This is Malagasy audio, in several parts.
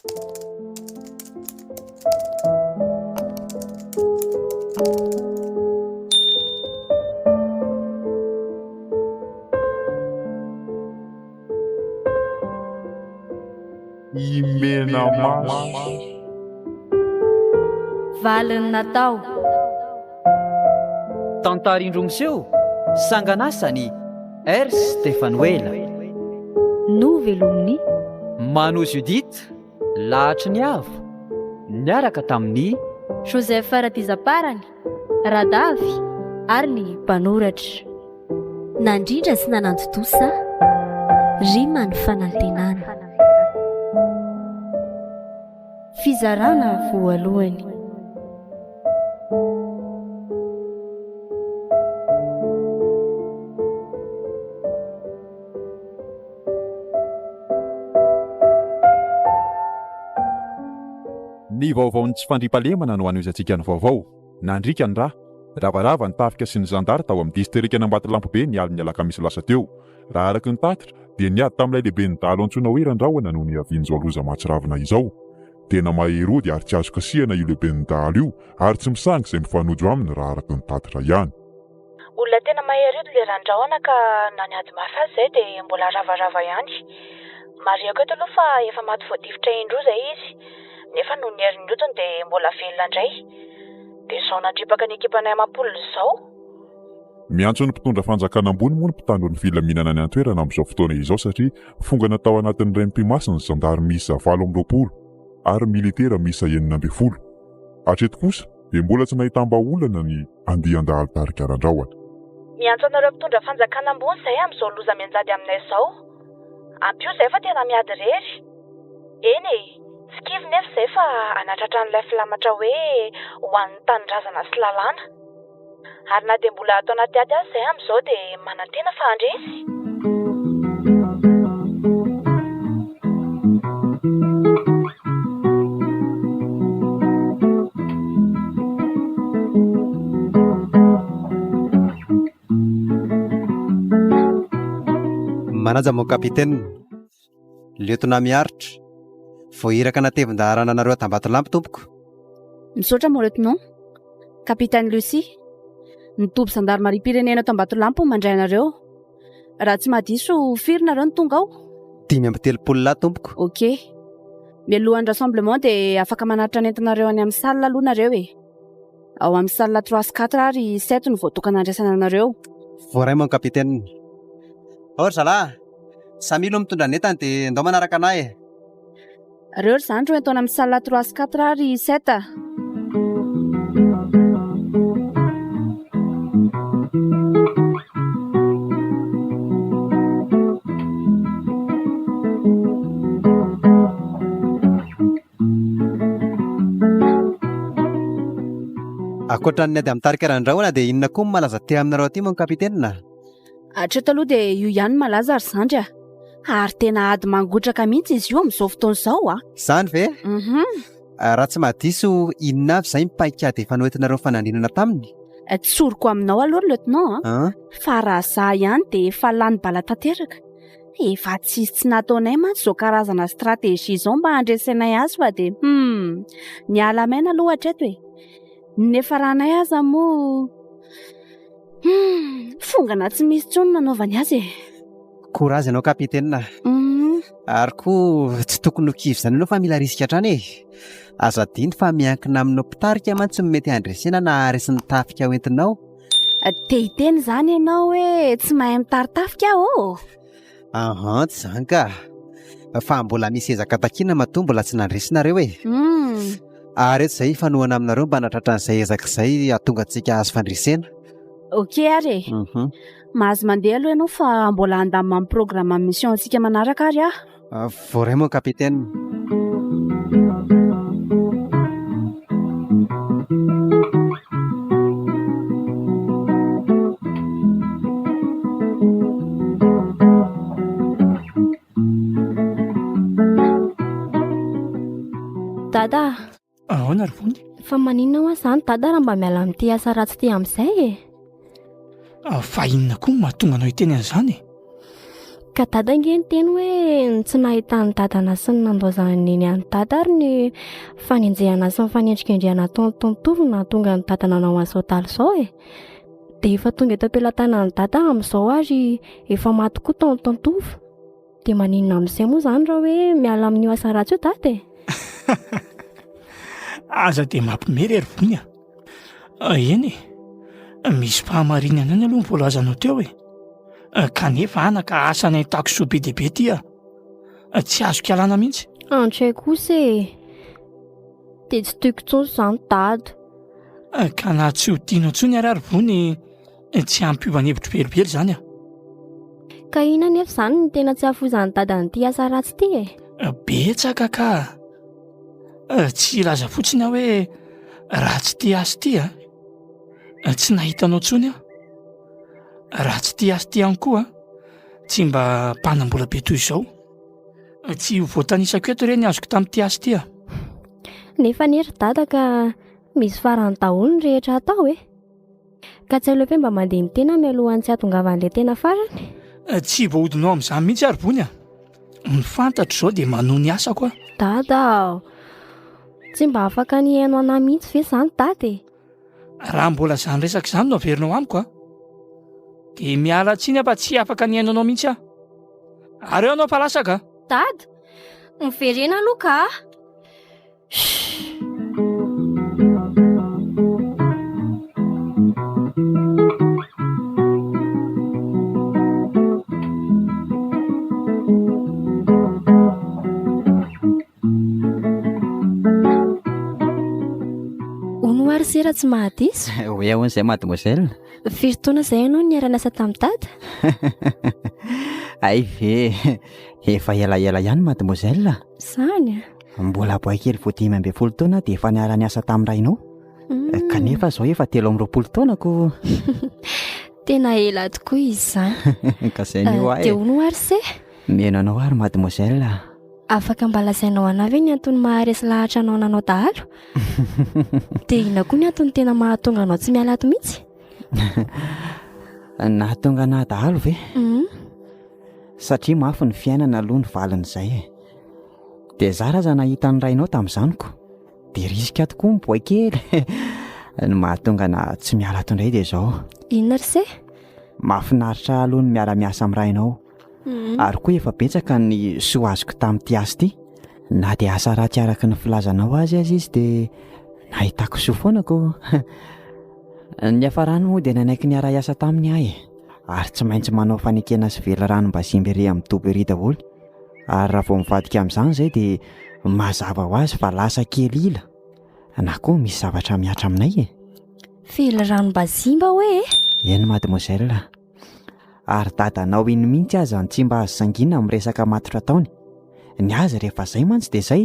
Imena maso valiny natao tantarindromiseo sanganasany R Stefanuela novelominy Mano Judith lahatry ny avo niaraka tamin'ny Joseph Faratizaparany Radavy ary ny mpanoratra nandrindra sy nanantotosa rima ny fanantenana fizarana voalohany ny vaovaony tsy fandriampahalemana no anoizantsika ny vaovao nandrika ny ravarava ny tafika sy ny zandary tao amin'ny distrika Ambatolampy ny aliny alakamisy lasa teo raha araky ny tatitra dia niady tamin'ilay lehibe ny dalo antsoina hoe Randrahona noho ny avian'izao loza mahatsiravina izao tena maherody ary tsy azo kasihana io lehibe ny dalo io ary tsy misangy izay mifanojo aminy raha araky ny tatitra ihany. Olona tena maherody le Randrahona ka na niady mafy azy izay dia mbola ravarava ihany. Mariako eto aloha fa efa maty voadifotra indroa izay izy nefa no ny herin'ny lotony dia mbola velona indray dia izao nandripaka ny ekipanay Amapolona izao. Miantso ny mpitondra fanjakana ambony moa ny mpitandro ny filaminana ny antoerana amin'izao fotoana izao satria fonga natao anatin'ny Raim-pimasina ny zandary miisa 720 ary militera miisa 900. Hatreto kosa dia mbola tsy nahitamba-olana ny andian-dahalo tarika Randrahona. Miantso anareo mpitondra fanjakana ambony izay amin'izao loza mianjady aminay izao. Ampio izay fa tena miady rery. Eny e, tsy kivy nefa izay fa anatratra n'ilay filamatra hoe ho an'ny tanindrazana sy lalàna. Ary na dia mbola atao anaty ady azy izay amin'izao dia manantena fa handresy. Manaja mon kapitaine, lieutenant miaritra, vao iraka natevin-daharana anareo Ambatolampy tompoko. misaotra mon lieutenant, kapitaine Lucie, nitoby zandarmarim-pirenena eto Ambatolampy mandray anareo. Raha tsy mahadiso firy nareo ny tonga ao? 530 tompoko. Ok, mialohan'ny rassemblement dia afaka manaritra ny entanareo any amin'ny salle aloha nareo e. Ao amin'ny salle 3-4 ary 7 no voatokana andraisana anareo. Voaray mon kapitaine. Or zalahy, Samilo mitondra ny entany dia andao manaraka anahy. Reo ry zandro entao amin'ny salle 3-4 ary 7. Akoatra ny ady amin'ny tarika Randrahona dia inona koa malaza te aminareo aty mon kapitaine? Hatreto aloha dia io ihany malaza ry zandry ary tena ady mangotraka mihitsy izy io amin'izao fotoana izao Zany ve? Raha tsy mahadiso inona avy izay mipaikady efa noentinareo fanandrinana taminy? Tsoriko aminao aloha lieutenant fa raha za ihany dia efa lany bala tanteraka. Efa tsy nataonay mantsy izao karazana stratégie izao mba handresenay azy fa dia ny alamaina aloha hatreto e. Nefa raha nay aza moa fongana tsy misy tsony nanaovany azy e. Courage ianao kapitaine. Ary koa tsy tokony ho kivy izany ianao fa mila risika hatrany e. Azo adiny fa miankina aminao mpitarika mantsy no mety handresena na resy ny tafika ho entinao. Te hiteny izany ianao hoe tsy mahay mitaritafika aho. Tsy izany ka. Fa mbola misy ezaka takiana matoa mbola tsy nandresinareo e. Ary eto izay fanohana aminareo mba natratra an'izay ezaka izay ahatonga antsika azo fandresena. Ok ary e. Mahazo mandeha aloha ianao fa mbola andamina amin'ny programme mission antsika manaraka ary Voaray mon kapitaine. Dada. Ahoana ry vony? Fa maninona izany dada raha mba miala amin'ity asa ratsy ty amin'izay e. Fa inona koa mahatonga anao hiteny an'izany e? Ka dada nge ny teny hoe tsy nahita ny dadana sy ny nandozany eny any dada ary ny fanenjehana sy ny fanendrikendrehana ataon'ny tontovy na tonga ny dadana anao an'izao dala izao e. Dia efa tonga eto am-pelantanana ny dada amin'izao ary efa maty koa taon'ny tontovy. Dia maninona amin'izay moa izany raha hoe miala amin'io asa ratsy io dada e. Aza dia mampimery ary vony a. Eny e, misy fahamarinana any aloha mivoalazanao teo e. Kanefa anaka asa ny tako soa be dia be ty a. Tsy azo kialana mihitsy. Antray kosa e. Dia tsy tiako intsony izany dada. Ka na tsy ho tianao intsony ary vony, tsy ampiovana hevitro velively izany a. Ka inona nefa izany ny tena tsy hafozan'ny dada ny ty asa ratsy ty e? Betsaka ka. Tsy laza fotsiny aho hoe ratsy ty asa ty a. Tsy nahitanao intsony aho. Ratsy ty asa ty ihany koa, tsy mba mpanambola be toy izao. Tsy ho voatanisako eto ireny azoko tamin'ity asa ty a. Nefa nery dada ka misy farany daholo ny rehetra atao e. Ka tsy aleo ve mba mandeha mitena mialohan'ny tsy hahatongavan'ilay tena farany? Tsy voahodinao amin'izany mihitsy ary vony a. Ny fantatro izao dia manohy ny asako a. Dada, tsy mba afaka ny hainao anahy mihitsy ve izany dada e? Raha mbola izany resaka izany no averinao amiko a, dia miala tsiny aho fa tsy afaka ny hainao mihitsy aho. Ary eo anao falasaka. Dada, miverena aloha ka. Ono ary sera tsy mahadiso. Hoe ahoana izay mademoiselle? Firy taona izay ianao niara-niasa tamin'ny dada? Ay ve, efa elaela ihany mademoiselle. Izany a? Mbola boay kely vao 12 taona dia efa niara-niasa tamin'ny rainao. Kanefa izao efa 13 taonako. Tena ela tokoa izy izany. Ka izay ny dia ono ary se? Mino anao ary mademoiselle. Afaka mba lazainao anahy ve ny antony maharesy lahatra anao nanao dahalo? Dia ina koa ny antony tena mahatonga anao tsy miala ato mihitsy? Nahatonga anahy dahalo ve? Satria mafy ny fiainana aloha ny valin'izay e. Dia izaho raha nahita ny rainao tamin'izaniko, dia risika tokoa miboay kely. Ny mahatonga anahy tsy miala ato indray dia izao. Inona ry se? Mahafinaritra aloha ny miara-miasa amin'ny rainao. Ary koa efa betsaka ny soa azoko tamin'ity asa ity. Na dia asa ratsy araka ny filazanao azy izy dia nahitako soa foanako. Ny hafarany moa dia nanaiky niara-iasa taminy ahy, ary tsy maintsy manao fanekena sy velaranom-bazimby ery amin'ny dobo ery daholo. Ary raha vao mivadika amin'izany izay dia mazava ho azy fa lasa kely ila, na koa misy zavatra miatra aminay e. Velaranom-bazimba hoe? Eny mademoiselle. Ary dadanao iny mihitsy aza ny tsy mba azo sangina amin'ny resaka matotra ataony. Ny azy rehefa izay mantsy dia izay.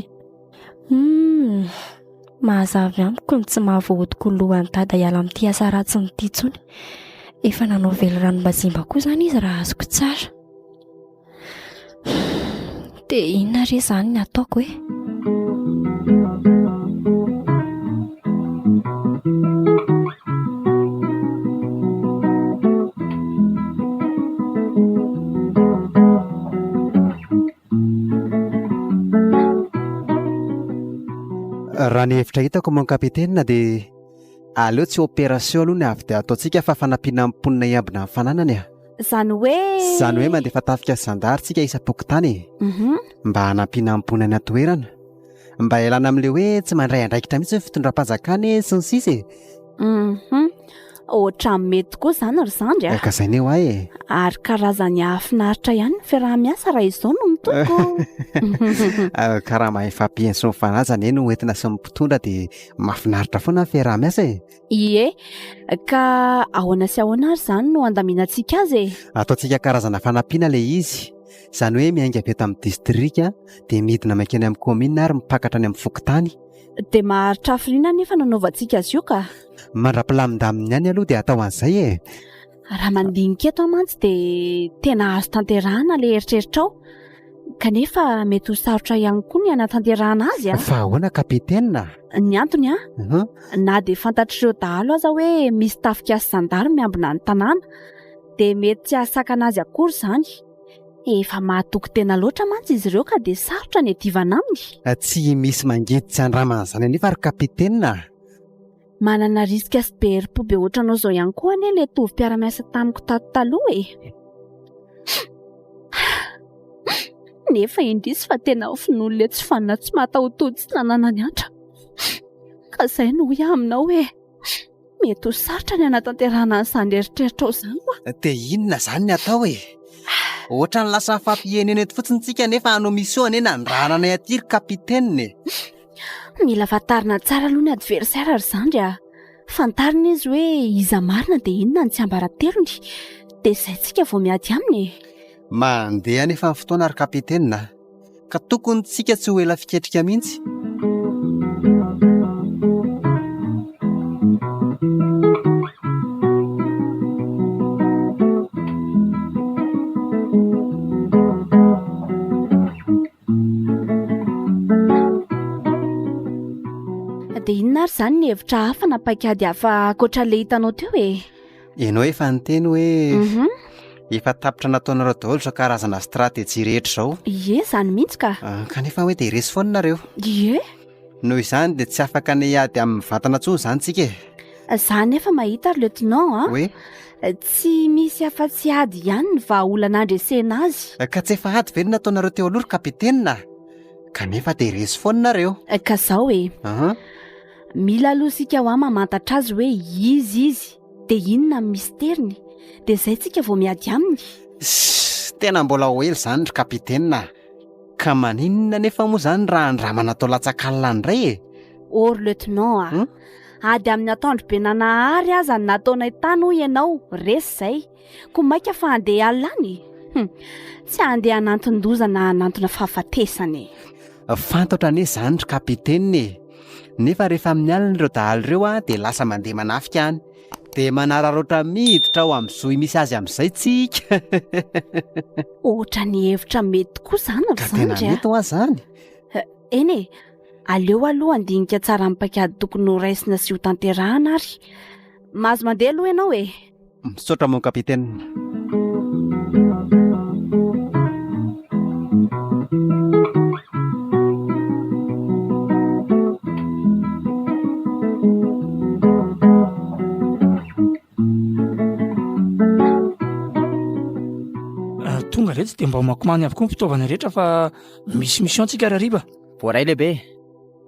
Mahazavy amiko ny tsy mahavoahodikolohan'ny dada hiala amin'ity asa ratsy nyity intsony. Efa nanao velaranom-bazimba koa izany izy raha azoko tsara. Dia inona re izany ny ataoko e? Raha ny hevitra hitako mon kapitena dia aleo tsy opération aloha ny avy dia ataontsika fa fanampiana amin'ny mponina iambina amin'ny fananany a. Izany hoe mandefa tafika zandarintsika isa-pokotany mba hanampiana amin'ny mponina toerana, mba ialana amin'ilay hoe tsy mandray andraikitra mihitsy ny fitondram-panjakany sy ny sisa e. Ohatra mety koa izany ry zandry a. Ka izay ny eo ahy e. Ary karazany hafinaritra ihany ny fiaraha-miasa raha izao no mitoko. Karaha mahafampihainy sy ny fanazana eny hoentina sy ny mpitondra dia mahafinaritra foana ny fiaraha-miasa e. Ie, ka ahoana sy ahoana ary izany no andaminantsika azy e. Ataontsika karazana fanampiana ilay izy. Izany hoe miainga avy eto amin'ny distrika dia midina mankeny amin'ny commune ary mipakatra any amin'ny fokotany. Dia maharitra hafiriana nefa nanaovantsika azy io ka. Mandra-pilamindaminy ihany aloha dia atao an'izay e. Raha mandinika eto mantsy dia tena azo tanterahana ilay eritreritrao. Kanefa mety ho sarotra ihany koa ny anatanterahana azy a. Fa ahoana kapitena? Ny antony a, na dia fantatr'ireo dahalo aza hoe misy tafika sy zandary miambina ny tanàna, dia mety tsy ahasakana azy akory izany. Efa mahatoky tena loatra mantsy izy ireo ka dia sarotra ny adivana aminy. Tsy misy mangenty tsy andraman'izany anefa ary kapitenina. Manana riska sy be herim-po be ohatranao izao ihany koa anie ilay tovim-piara-miasa tamiko tato taloha e. Nefa indrisy fa tena ho finoan'ilay tsy fanina tsy mataho-tody tsy nanana ny atra. Ka izay no hoe aminao hoe mety ho sarotra ny anatanterahana an'izany eritreritra ao izany koa. Dia inona izany ny atao e? Ohatra ny lasa fampienena eto fotsiny tsika nefa anao misy eo anie nandrana anay aty ry kapitenina e. Mila fantarina tsara aloha ny adversaire ry zandry a. Fantarina izy hoe iza marina dia inona ny tsy ambaratelony. Dia izay tsika vao miady aminy. Mandeha nefa ny fotoana ry kapitenina ka tokony tsika tsy ho ela fiketrika mihitsy. Dia inona ary izany ny hevitra hafa napakady hafa ankoatran'ilay hitanao teo e? Ianao efa niteny hoe efa tapitra nataonareo daholo izao karazana stratégie rehetra izao. Ie, izany mihitsy ka. Kanefa hoe dia resy foana nareo. Ie. Noho izany dia tsy afaka hiady amin'ny vatana intsony izany tsika e. Izany efa mahita ry lieutenant Hoe tsy misy afa-tsy ady ihany ny vahaolana andresena azy. ka tsy efa ady ve ny nataonareo teo aloha ry kapitenina? Kanefa dia resy foana nareo. Ka izao e. Mila aloha sika ho mamantatra azy hoe izy dia inona ny misteriny. Dia izay tsika vao miady aminy. Tena mbola ho ela izany ry kapitenina. Ka maninona nefa moa izany raha andramana atao latsakalina indray e? Or lieutenant ady amin'ny atandro be nanahary aza ny nataonay tany hoy ianao resy izay. Ko maika fa andeha alina any. Tsy andeha hananton-doza na hanantona fahafatesany. Fantatra anie izany ry kapitenina e. Nefa rehefa amin'ny alina ireo dahalo ireo dia lasa mandeha manafika any. Dia manararoatra miditra ao amin'ny zohy misy azy amin'izay tsika. Ohatra ny hevitra mety koa izany ry zandry. Tena mety ho azy izany. Eny e, aleo aloha andinika tsara amin'ny paikady tokony ho raisina sy ho tanterahana ary. Mahazo mandeha aloha ianao e. Misaotra mon kapitenina. Tonga reto dia mba makomany avokoa ny fitaovana rehetra fa misy mission tsika rariva. Voaray lehibe.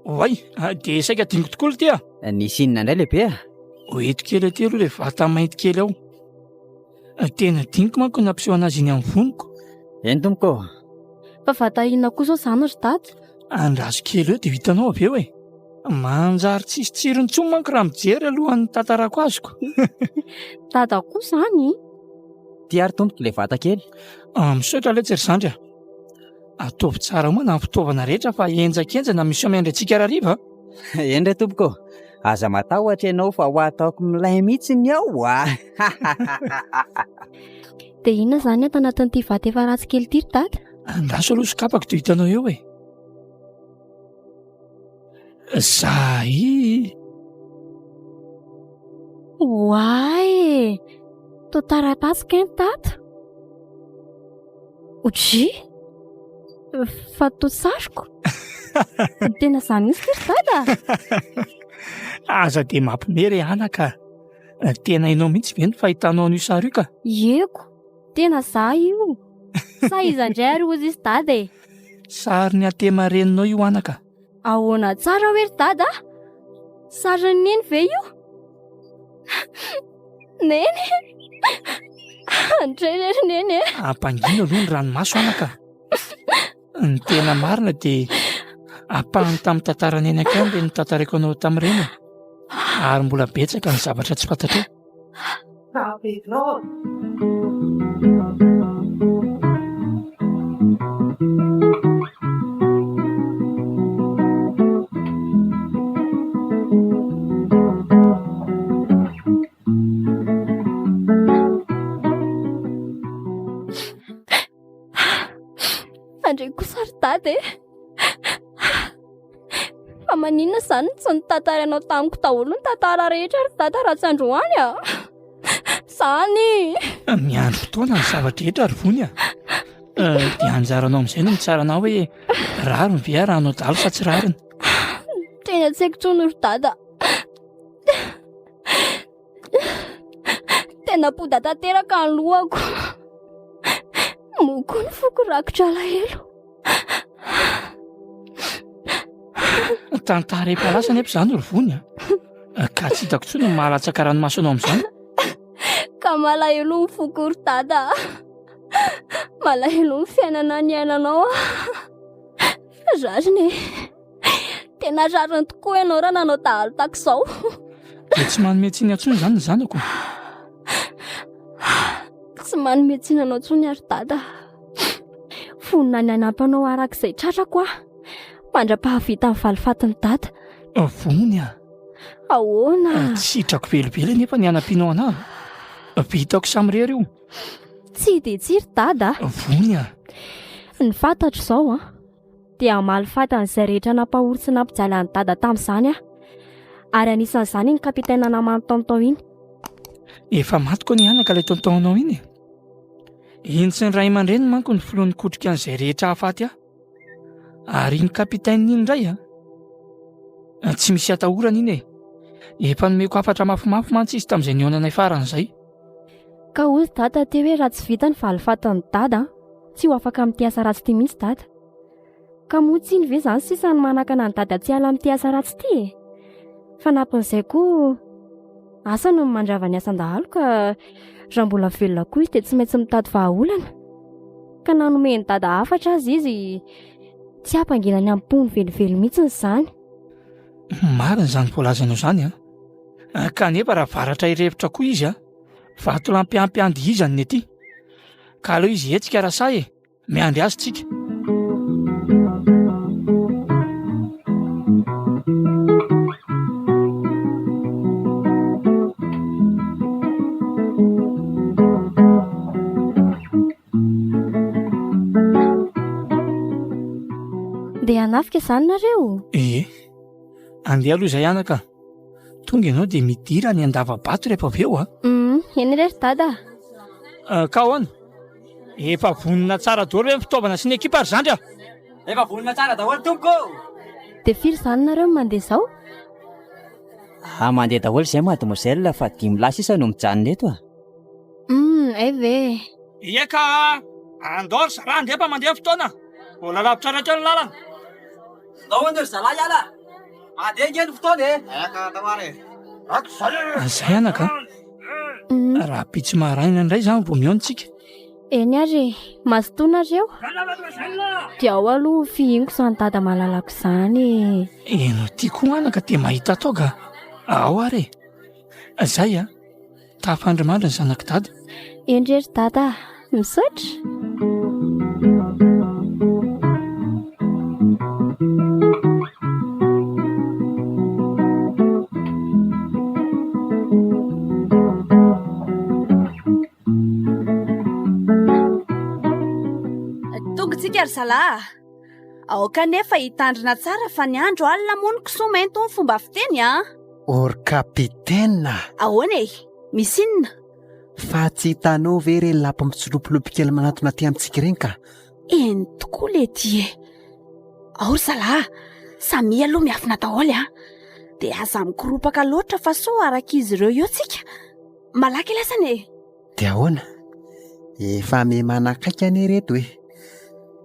Oay, dia saika dingo tokoa tia. Nisy inona indray lehibe a? Hoeto kely aty aloha ilay vata mainty kely ao. Tena diniko manko nampiseho anazy iny amin'ny voniko. Eny tompoko. Fa vata inona koa izao izany ry dady? Andraso kely eo dia vitanao avy eo e. Manjary tsisy tsirony intsony manko raha mijery alohan'ny tantarako azoko. Dada koa izany. Ty ary tompoko ilay vata kely. Misaotra ilay ry zandry a. Ataovy tsara moa na ny fitaovana rehetra fa enjakenjana misy amendry antsika rariva. Eny re tompoko. Aza matahotra ianao fa ho ataoko milay mihitsy ny ao a. Dia inona izany ato anatin'ity vata efa ratsy kely ity ry dady? Andraso aloha sokapako dia hitanao eo e. Zay. Oay, to taratasy keny tato. Oji, fa to sariko. Tena izany izy ry dada. Aza dia mampimery anaka. Tena ianao mihitsy ve ny fahitanao an'io sary io ka? Eko, tena za io. Sa iza indray ary ozy izy dada e? Sary ny atema reninao io anaka. Ahoana tsara hoe ry dada? Sary neny ve io? Neny? Andrery neny e? Ampangino aloha ny ranomaso anaka. Ny tena marina dia ampahany tamin'ny tantara neny akany dia nitantarako anao tamin'ireny. Ary mbola betsaka ny zavatra tsy fantatra. Andray kosa ry dada e. Fa maninona izany tsy nitantarainao tamiko daholo ny tantara rehetra ry dada raha tsy androany a. Izany. Miandro fotoana ny zavatra rehetra ary vony a. Dia anjaranao amin'izay no mitsaranao hoe raro ny ve rahanao dalo sa tsy rariny? Tena tsy haiko intsony ry dada. Tena poda tanteraka ny lohako. Moko ny foko rakotra alahelo. Tantara empalasy anefa izany ry vony ka tsy hitako intsony ny mahalatsaka ranomasonao amin'izany. Ka malahelo ny foko ry dada. Malahelo ny fiainana ny ainanao. Rariny. Tena rariny tokoa ianao raha nanao dahalo tak'izao. Dia tsy manome tsiny intsony izany ny zanako. Tsy manome tsiny anao intsony ary dada. Fonina ny anampanao arak'izay tratrako aho. Mandra-pahavita ny valifatin'ny dada. Vony Ahoana? Tsy hitrako velobely nefa ny anampianao anahy. Vitako samy rery io. Tsy dia tsy ry dada. Vony Ny fantatro izao dia mahalifatana izay rehetra nampahory sy nampijaly an'i dada tamin'izany aho. Ary anisan'izany ny kapitaina namany taotao iny. Efa maty koa ny anaka ilay taontaonao iny. Iny sy ny ray aman-dreny manko ny filohan'ny kotrika an'izay rehetra hafaty aho. Ary ny kapitaina iny indray tsy misy atahorana iny efa nomeko afatra mafimafy mantsy izy tamin'izay nionanay faran'izay. Ka ozy dada te hoe raha tsy vita ny valifatin'ny dada, tsy ho afaka amin'ity asa ratsy ity mihitsy dada. Ka moa tsy iny ve izany sisa ny manakana ny dada tsy ala amin'ity asa ratsy ity Fanampin'izay koa asa no mandrava ny asan-dahalo ka raha mbola velona koa izy dia tsy maintsy mitady vahaolana. Ka nanome ny dada hafatra azy izy tsy hampangina ny ampony velively mihitsy izany. Marina izany voalazanao izany kanefa raha varatra irevitra koa izy vato lampiampiandihizany ny aty. Ka aleo izy hetsika rasa miandry azy tsika. Dia hanafika izany nareo? Andeha aloha izay anaka. Tonga ianao dia midira ny andava-bato rehefa avy eo Eny irery dada. Ka ahoana? Efa vonona tsara daholo hoe ny fitaovana sy ny ekipa ry zandry Efa vonona tsara daholo tompoko. Dia firy izany nareo mandeha izao? Mandeha daholo izay mademoiselle fa 5 lahy sisa no mijanona eto Ay ve. Eka andoro raha andeha mandeha fotoana. Mbola lavitra raitra ny lalana. Nahoana ry zalahy ala. Mandeha ngeny fotoana Zay anaka. Raha pitsy maraina indray izany vao miontsika. Eny ary mazotoanareo. Dia ao aloha fihingo izany dada malalako izany. Eno ity koa anaka dia mahita toga. Ao ary zay tafandrimandry ny zanaka dada. Endrery dada misaotra. Tongotsika ry zalahy. Ao kanefa hitandrina tsara fa ny andro alina moa ny kisoa mainto ny fomba fiteny Or kapitaina. Ahoana misy inona? Fa tsy hitanao ve ireny lapa mitsolopolopy kely manatona aty amintsika ireny ka? Eny tokoa le ty Ao ry zalahy, samy aloha miafina daholo dia aza mikoropaka loatra fa so araka izy ireo eo tsika. Malaky lasany Dia ahoana? Efa manakaiky ane reto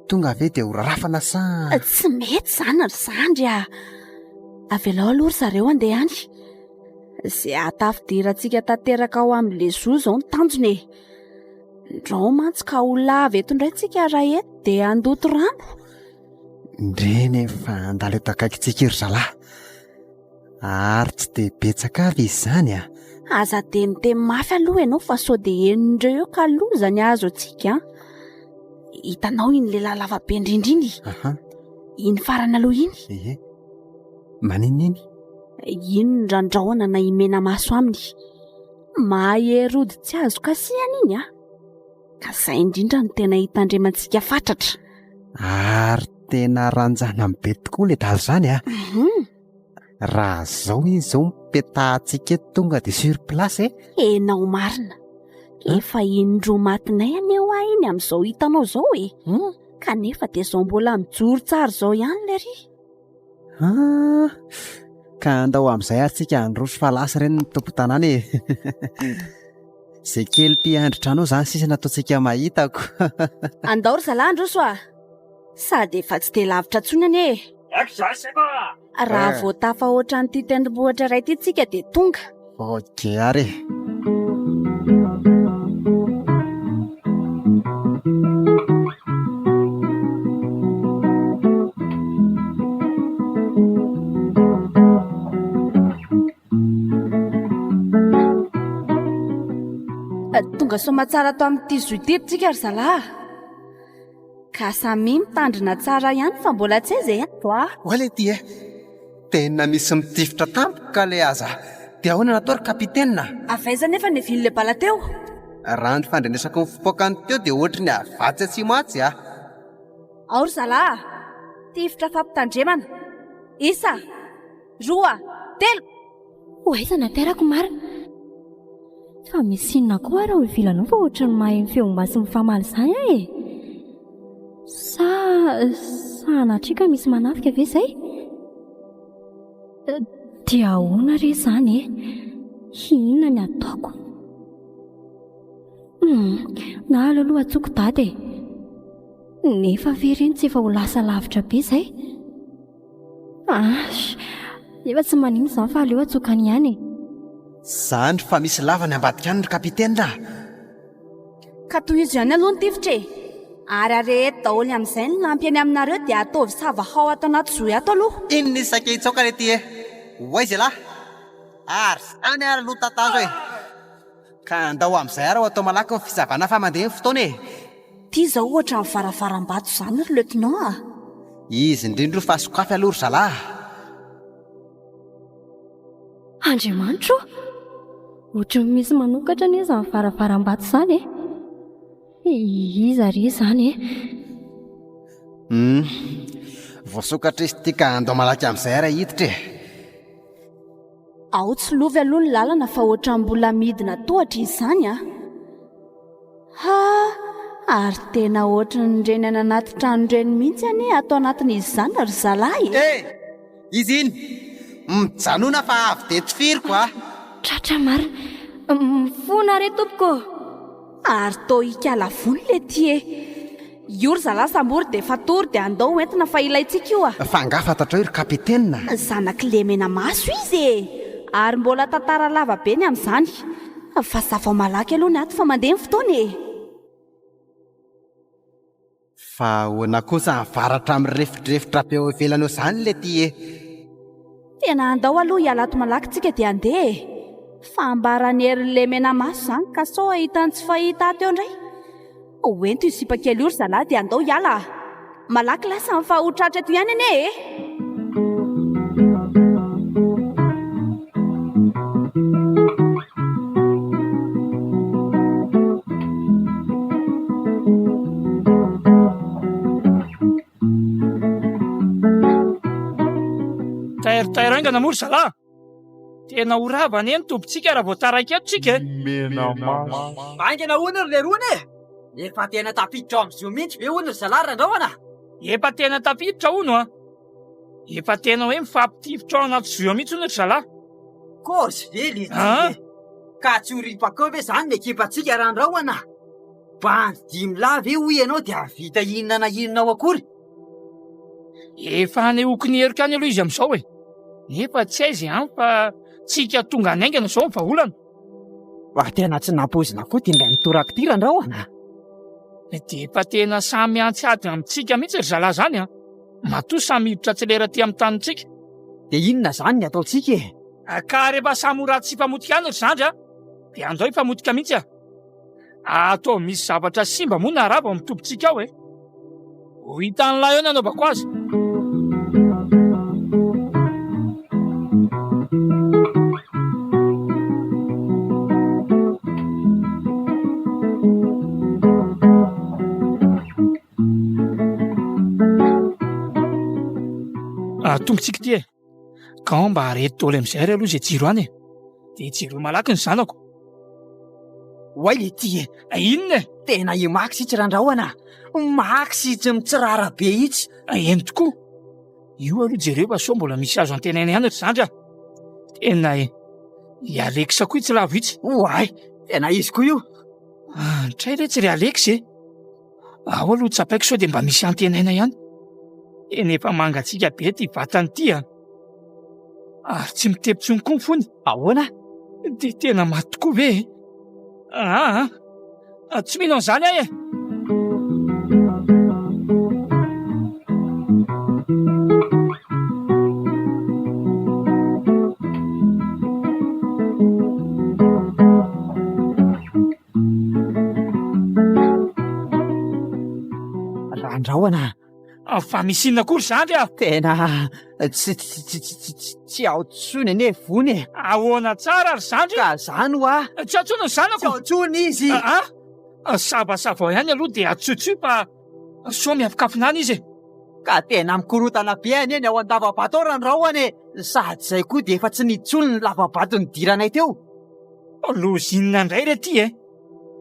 tonga ave dia ho rafana sa? Tsy mety izany ry zandry Avelao aloha ry zareo andeha any. Izay atafidirantsika tanteraka ao amin'le zo izao ny tanjony Ndrao mantsy ka olona avy eto indray tsika raha eto dia andoto rano. Ndreny fa andalo eto akaikitsika ry zalahy. Ary tsy dia betsaka avy izany Aza teniteny mafy aloha ianao fa sao dia enindreo eo ka lozany azo antsika Hitanao iny lehilahy lavabe indrindra iny. Iny farany aloha iny. Manina iny? Iny randraona na imena maso aminy. Maherody tsy azo kasihany iny Ka izay indrindra no tena hitandremantsika fatratra. Ary tena ranjana be tokoa le dalo izany Raha zao izy zao mipetahantsika eto tonga dia sur place Enao marina. Efa indro matinay aneo iny amin'izao hitanao zao e. Kanefa dia zao mbola mijoro tsara zao ihany le ry. Ka andao amin'izay atsika androso fa lasa ireny ny tompo-tanàna e. Zay kely mpiandritra anao izany sisa nataontsika mahitako. Andao ry zalahy androso a. Sady efa tsy dia lavitra ntsony anie. Raha vao tafahoatra an'ity tendrombohitra iray ity tsika dia tonga. Okey ary. Tonga soma tsara ato amin'ity zoiteto tsika ry zalahy. Ka samy mitandrina tsara ihany fa mbola tsy aiza ihany toa. Oale ty e. Tena misy mitifitra tampoka le aza. Dia ahoana natao ry kapitena? Avaiza nefa ny vily le bala teo? Raha ny fandrenesako ny fipoakany teo dia ohatry ny avatsy atsy matsy a. Ao ry zalahy. Tifitra fampitandremana. Isa, roa, telo. Oaiza naterako marina. Fa misy inona koa raha ivilanao fa ohatry ny mahay feom-ba sy mifamaly izany e. Sa anatrika misy manafika ve izay? Dia ahoana re izany e? Inona ny ataoko? Nahalo aloha atsoko dady e. Nefa vereny tsy efa ho lasa lavitra be izay. Efa tsy manino izany fa aleo atsokany ihany e. Zany fa misy lavany ambadika any ry kapitena. Ka toy izy ihany aloha ny tifitra e. Ary areheto daholo amin'izay ny lampy any aminareo dia ataovy savahao ato anaty zohy ato aloha. Inona isaka itsoka re ty e. Oaiza lahy. Ary any ary aloha tatazo e. Ka andao amin'izay ary ho atao malaky ny fizavana fa mandeha ny fotoana e. Ty zao ohatra ny varavaram-bato izany ry lieutenant. Izy indrindro fa sokafy aloha ry zalahy. Andriamanitro, ohatry misy manokatra ny izy amin'ny varavaram-bato izany e. Iza ry izany e? Voasokatra izy ty ka andao malaky amin'izay ary hiditra e. Ao tsy lovy aloha ny lalana fa ohatra mbola midina tohatra izany a. Ary tena ohatra ny reny any anaty trano reny mihitsy anie atao anatin'izy izany ry zalahy. Izy iny mijanona fa avy de tsy firiko a. Tratra mary, mifona re tompoko. Ary toa ikala vony le ty e. Io ry zalahy sambory de fatory de andao entina fa ilaitsika io a. Fa nga fantatra io ry kapitena. Zanaky le mena maso izy e. Ary mbola tantara lava be ny amin'izany. Fa zava malaky aloha ny ato fa mandeha ny fotoana e. Fa hoana kosa mivaratra amin'ny refitrefitra be eo ivelany eo izany le ty e. Tena andao aloha hiala ato malaky tsika dia andeha e. Fa ambarany herin'le mena maso izany ka sao ahitany tsy fahita teo indray. Hoento isipa kely io ry zalahy dia andao hiala. Malaky lasa ny fahotratra eto ihany anie e. Tairaingana moa ry zalahy. Tena ho rava ny eny tompitsika raha vao taraiky eto tsika. Aingana hoana ry lerona e. Efa tena tafiditra ao amin'izio mihitsy ve hoana ry zalahy randrahona? Efa tena tafiditra hono a. Efa tena hoe mifampitifitra ao anaty zohy mihitsy hono ry zalahy. Kozy vely izy. Ka tsy horipako ve zany ny ekipantsika randrahona? Bandy 5 lava io ianao dia vita inona na inona ao akory. Efa hanehoako ny herika any aloha izy amin'izao e. Nefa tsy aiza ihany fa tsika tonga ny aingana izao ny vaholana. Fa tena tsy nampozina koa ty indray mitoraka ty randrahona. Dia efa tena samy antsiady amintsika mihitsy ry zalahy zany a. Matoa samy hiditra tsy lera ty amin'ny tanintsika. Dia inona zany ny ataontsika e? Ka rehefa samy ho ratsy hifamotika any ry zandry a, dia andao hifamotika mihitsy a. Atao misy zavatra simba moa na rava amin'ny tompitsika ao e. Ho hitan'ny lahy eo ny anaovako azy. Tompitsika ty e. Ka mba arety tôly amin'izay ry aloha izay jiro any e. Dia jiro malaky ny zanako. Hoay le ty Inona e? tena imaky sitsy randrahoana. Maky sitsy mitsirara be itsy. Eny tokoa. Io aloha jereo fa sao mbola misy azo antenaina ihany zandra. Tena Alexa koa itsy lavo itsy. Hoay, tena izy koa io. Tray re tsy ry Alexa e. Ao aloha tsapaiko sao dia mba misy antenaina ihany. Efa mangatsika be ty vatany ty ary tsy mitepitsony koa ny fony. Ahoana? Dia tena maty tokoa ve e? Tsy mino an'izany ahy e. Randrahoana. Fa misy inona kory zandry a? Tena tsy aotsony ane vony e. Ahoana tsara ry zandry? Ka zany ho Tsy atsona ny tsy zanako. aotsony izy. Savasava ihany aloha dia atsotsoy fa sao miafikafinana izy e. Ka tena mikorotana be any eny ao an-davabato ao randrahoana e. Sady zay koa dia efa tsy nitsolo ny lavabato nidiranay teo. Lozinina indray re ty e.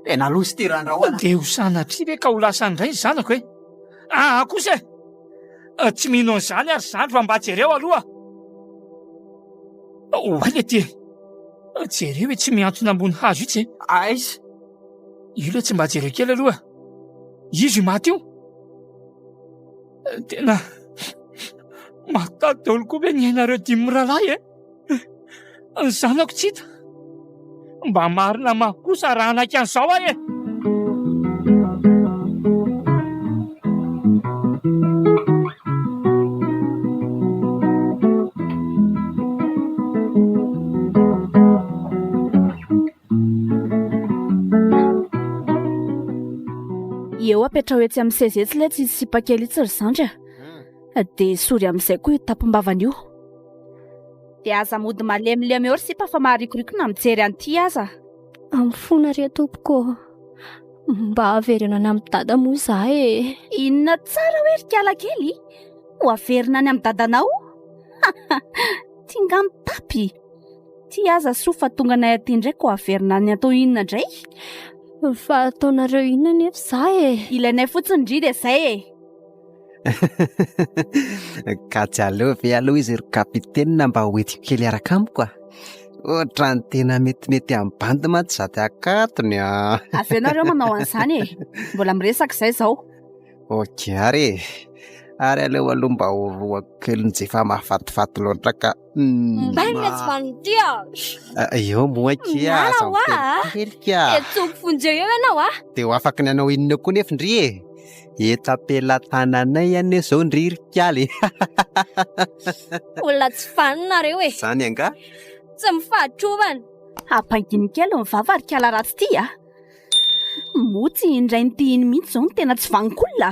Tena lozy ty randrahoana. Dia ho sanatria ve ka ho lasa indray ny zanako e? Kosa e. Tsy mino an'izany ary zandry fa mba jereo aloha. Hoay le ty. Jereo hoe tsy miantsona ambony hazo itsy e. Aiza. Io le tsy mba jereo kely aloha. Izy io maty io. Tena matady daholo koa ve ny ainareo dimy mirahalahy e. Ny zanako tsy hita. Mba marina mafy kosa raha anaiky an'izao ahy e. Eo apetra hoe tsy amin'ny sezetsy ilay tsy sipakely itsy ry zandry dia sory amin'izay koa io tampom-bavany io. Dia aza mody malemilemy eo ry sipa fa maharikorikona mijery an'ity aza. Amin'ny fona re tompoko. Mba averina any amin'ny dada moa za e. Inona tsara hoe ry kiala kely? Ho averina any amin'ny dadanao? Tinga mitapy. Ty aza soa fa tonga nay aty ndraiky ho averina any atao inona indray? Fa ataonareo inona nefa za e. Ilainay fotsiny ndry dia izay e. Ka tsy aleo ve aloha izy ry kapitenina mba hoentiko kely araka amiko ohatra ny tena metimety amin'ny bandy mantsy za ty akatony Avy ianareo manao an'izany e. Mbola miresaka izay izao. Ok ary aleo aloha mba horoako kely nyjefa mahafatifaty loatra ka Baina tsy vanity eo moa kia aza miteny ka tsoko fonjeo eo ianao dia ho afaka ny anao inona koa nefa ndry e. Etapelan-tananay any zao ndry ry kialy. Olona tsy faninareo e. Zany anga Tsy mifahatrovana. Hampanginy kely mivava ry kiala ratsy ty motsy indray nytihiny mihitsy zao ny tena tsy vanonkolona.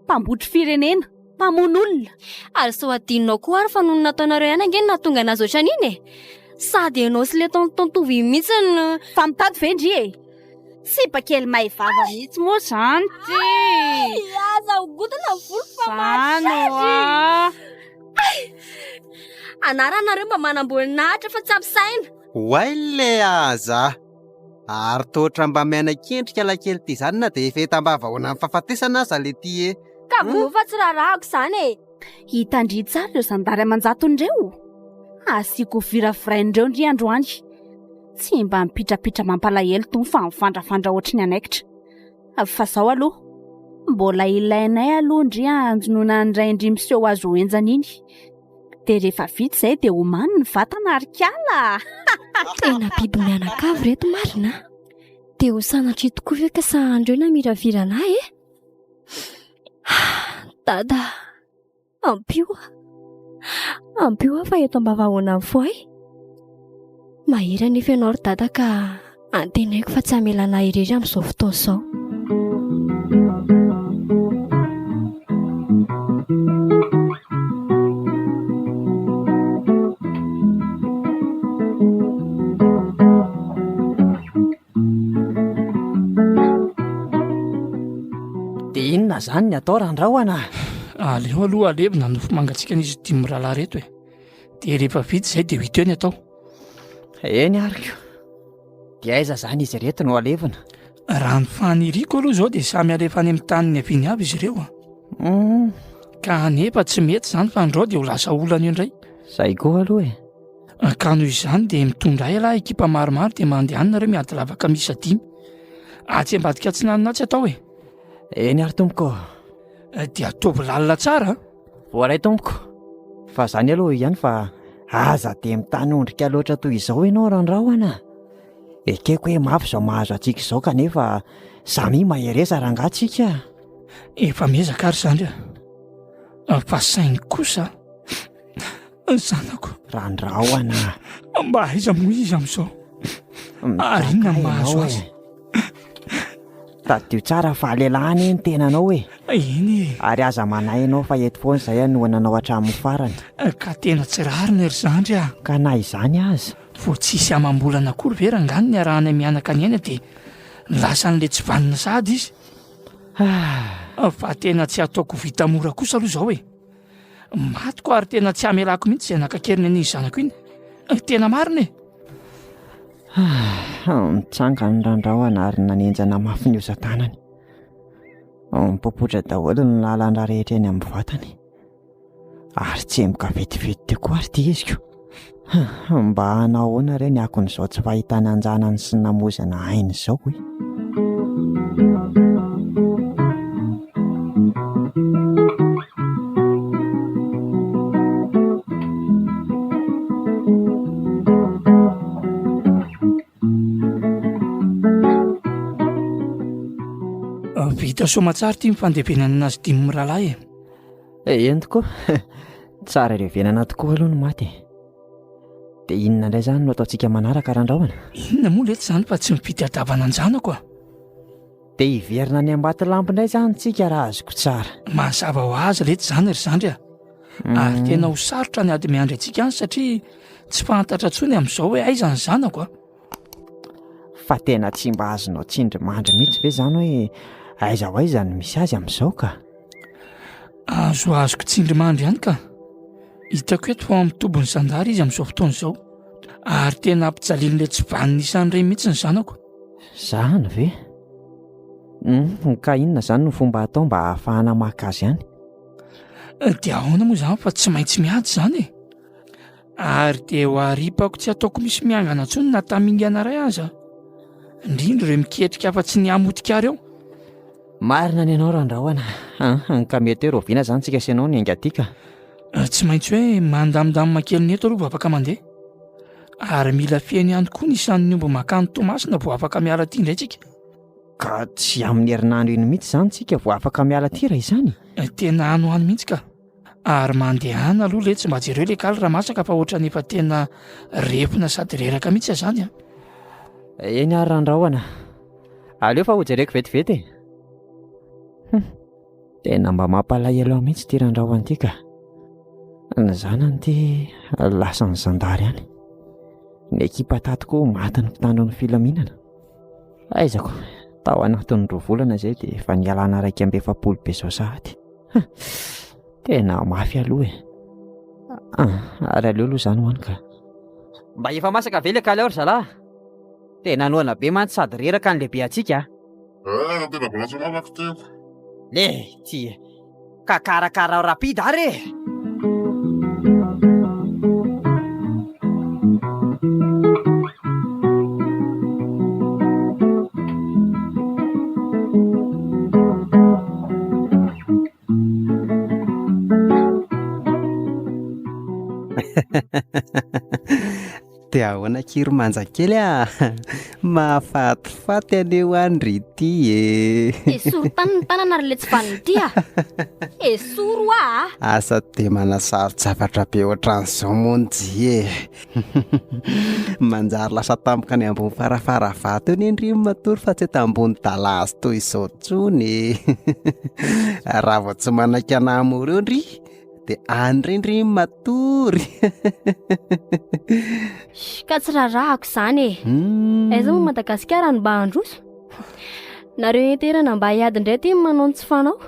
Mpambotry firenena, mpamon'olona. Ary sao adinonao koa ary fa noho nataonareo ihany ange nahatonga anazy ohatran'iny e. Sady ianao sy le tontovy mihitsy ny fa mitady ve ndry e. Sipa kely mahay vava mihitsy moa zany ty. Aza ho godina volo fa Vano anaranareo mba manamboly nahitra fa tsy ampisaina. hoay le aza ary toatra mba miaina kendrika lakely ty zany na dia efa etambava hoana amin'ny fahafatesana aza le ty e. Ka voa fa tsy raharahako izany e. hitandry tsara ireo zandary aman-jatondreo. Asiako virafiraindreo ndry androany. Tsy mba mipitrapitra mampalahelo tony fa mifandrafandra ohatry ny anaikitra. Fa zao aloha mbola ilainay aloha ndry anjonona ndray ndry miseho azo hoenjana iny. Dia rehefa vita izay dia homany ny vatana ary kiala. Tena biby mianakavy reto marina. Dia ho sanatry tokoa ve ka sa andreo na miravirana e. Dada, ampio fa eto ambava ahoana foay. Mahira nefa ianao ry dada ka antenaiko fa tsy hamelana irery amin'izao fotoana izao. Dia inona zany ny atao randrahoana? Aleo aloha alevina nofo mangatsika n'izy dimy mirahalahy reto e. Dia rehefa vita izay dia ho hita eo ny atao. Eny ariko. dia aiza izany izy reto no alevina? Raha ny faniriako aloha izao dia samy alefa any amin'ny taniny haviany avy izy ireo ka anefa tsy mety izany fa andreo dia ho lasa olana io indray. Izay koa aloha ka noho izany dia mitondray aloha ekipa maromaro dia mandehanina ireo miady lavaka miisa 5 atsy ambadika atsinanina tsy atao eny ary tompoko. dia ataovy lalina tsara. Voaray tompoko, fa izany aloha ihany fa aza dia mitany ondrika loatra toy izao ianao randrahona. Ekeko hoe mafy izao mahazo antsika izao kanefa samy mahereza rangatsika. Efa miezaka ary izany fa sainy kosa zanako randrahona. Mba aiza moa izy amin'izao ary inona mahazo azy. Tadio tsara fa lelahany ny tenanao eny ary aza manahy ianao fa eto foana izay no nanao hatramin'ny farany. Ka tena tsy rarina ry zandry ka na izany aza vo tsisy amam-bolana akory ve rangany ny arahana mianaka ny aina dia lasa n'le tsy vanina sady izy. Fa tena tsy ataoko vita mora kosa aloha izao matiko ary tena tsy amelako mihitsy izay nakakeriny an'izy zanako iny. Tena marina mitsanga ny randrahona ary nanenjana mafy ny osa-tanany. Mipopotra daholo ny lalana rehetra eny amin'ny vatany ary tsemboka vetivety teo koa ary ity iziko. Mba hanahoana ireny akon'izao tsy fahitana anjanany sy namozana ainy izao vita somatsara ity mifandevenana anazy 5 mirahalahy eny tokoa. Tsara ireo venana tokoa aloha no maty. Dia inona indray izany no ataontsika manaraka randrahona? Inona moa lety izany fa tsy mipitadiavana anjanako dia hiverina ny ambaty lampy indray izany tsika raha azoko tsara. Mazava ho azy lety izany ry zandry ary tena ho sarotra ny ady miandry antsika any satria tsy fantatra intsony amin'izao hoe aiza ny zanako fa tena tsy mba azonao tsindry mandry mihitsy ve izany hoe aiza ho aiza no misy azy amin'izao ka? Azoko tsindry mandry ihany ka hitako eto fa mitobony zandary izy amin'izao fotoana izao ary tena ampijalian'ilay tsy vanina isan'ireny mihitsy ny zanako. Zany ve? Ka inona izany no fomba atao mba ahafahana maka azy ihany? Dia ahoana moa izany fa tsy maintsy miady izany ary dia ho aripako tsy ataoko misy miangana intsony na tamingana ray aza indrindra ireo miketrika afa-tsy ny amotika ary eo. Marina ny ianao randrahona. Ka mety hoe roviana izany tsika sy ianao ny aingatika. Tsy maintsy hoe mandamindamina kely ny eto aloha vao afaka mandeha ary mila fihany ihany koa ny isan'ny omby makany Tomasina vao afaka miala tia indray tsika. Ka tsy amin'ny herinandro iny mihitsy izany tsika vao afaka miala tia raha izany? Tena anohany mihitsy ka ary mandehana aloha le tsy mba jereo le kaly raha masaka fa ohatra nefa tena repona sady reraka mihitsy izany eny ary randrahona. Aleo fa ho jereko vetivety tena mba mampalahelo mihitsy ity randrahona ity ka. Ny zanany ity lasa ny zandary ihany. Ny ekipa tatoko maty ny mpitandro ny filaminana. Aizako tao anatiny 2 volana izay dia efa nialana 240 be izao sahady. Tena mafy aloha ary aleo aloha izany hoany ka. Mba efa masaka ve le kalao ry zalahy? Tena noana be mantsy sady reraka ny lehibe atsika. Tena balasa malako teo. Le ty ka karakara rapide ary dia ahoana kiro manjakely mahafatifaty aneo andry ity esoro tany ny tanana ary le tsy vaniny ity esoro asa dia manasaro zavatra be ohatran'izao monjy manjary lasa tampoka ny ambony farafara vato eo ny andrimy matory fa tsy tambony dalazy toy izao tsony raha vao tsy manaiky anamoro eo ndry dia andrindry matory ka tsy rarahako izany aiza moa Madagasikara ny mba handroso nareo enterana mba hiady indray ty manao ny tsy fanao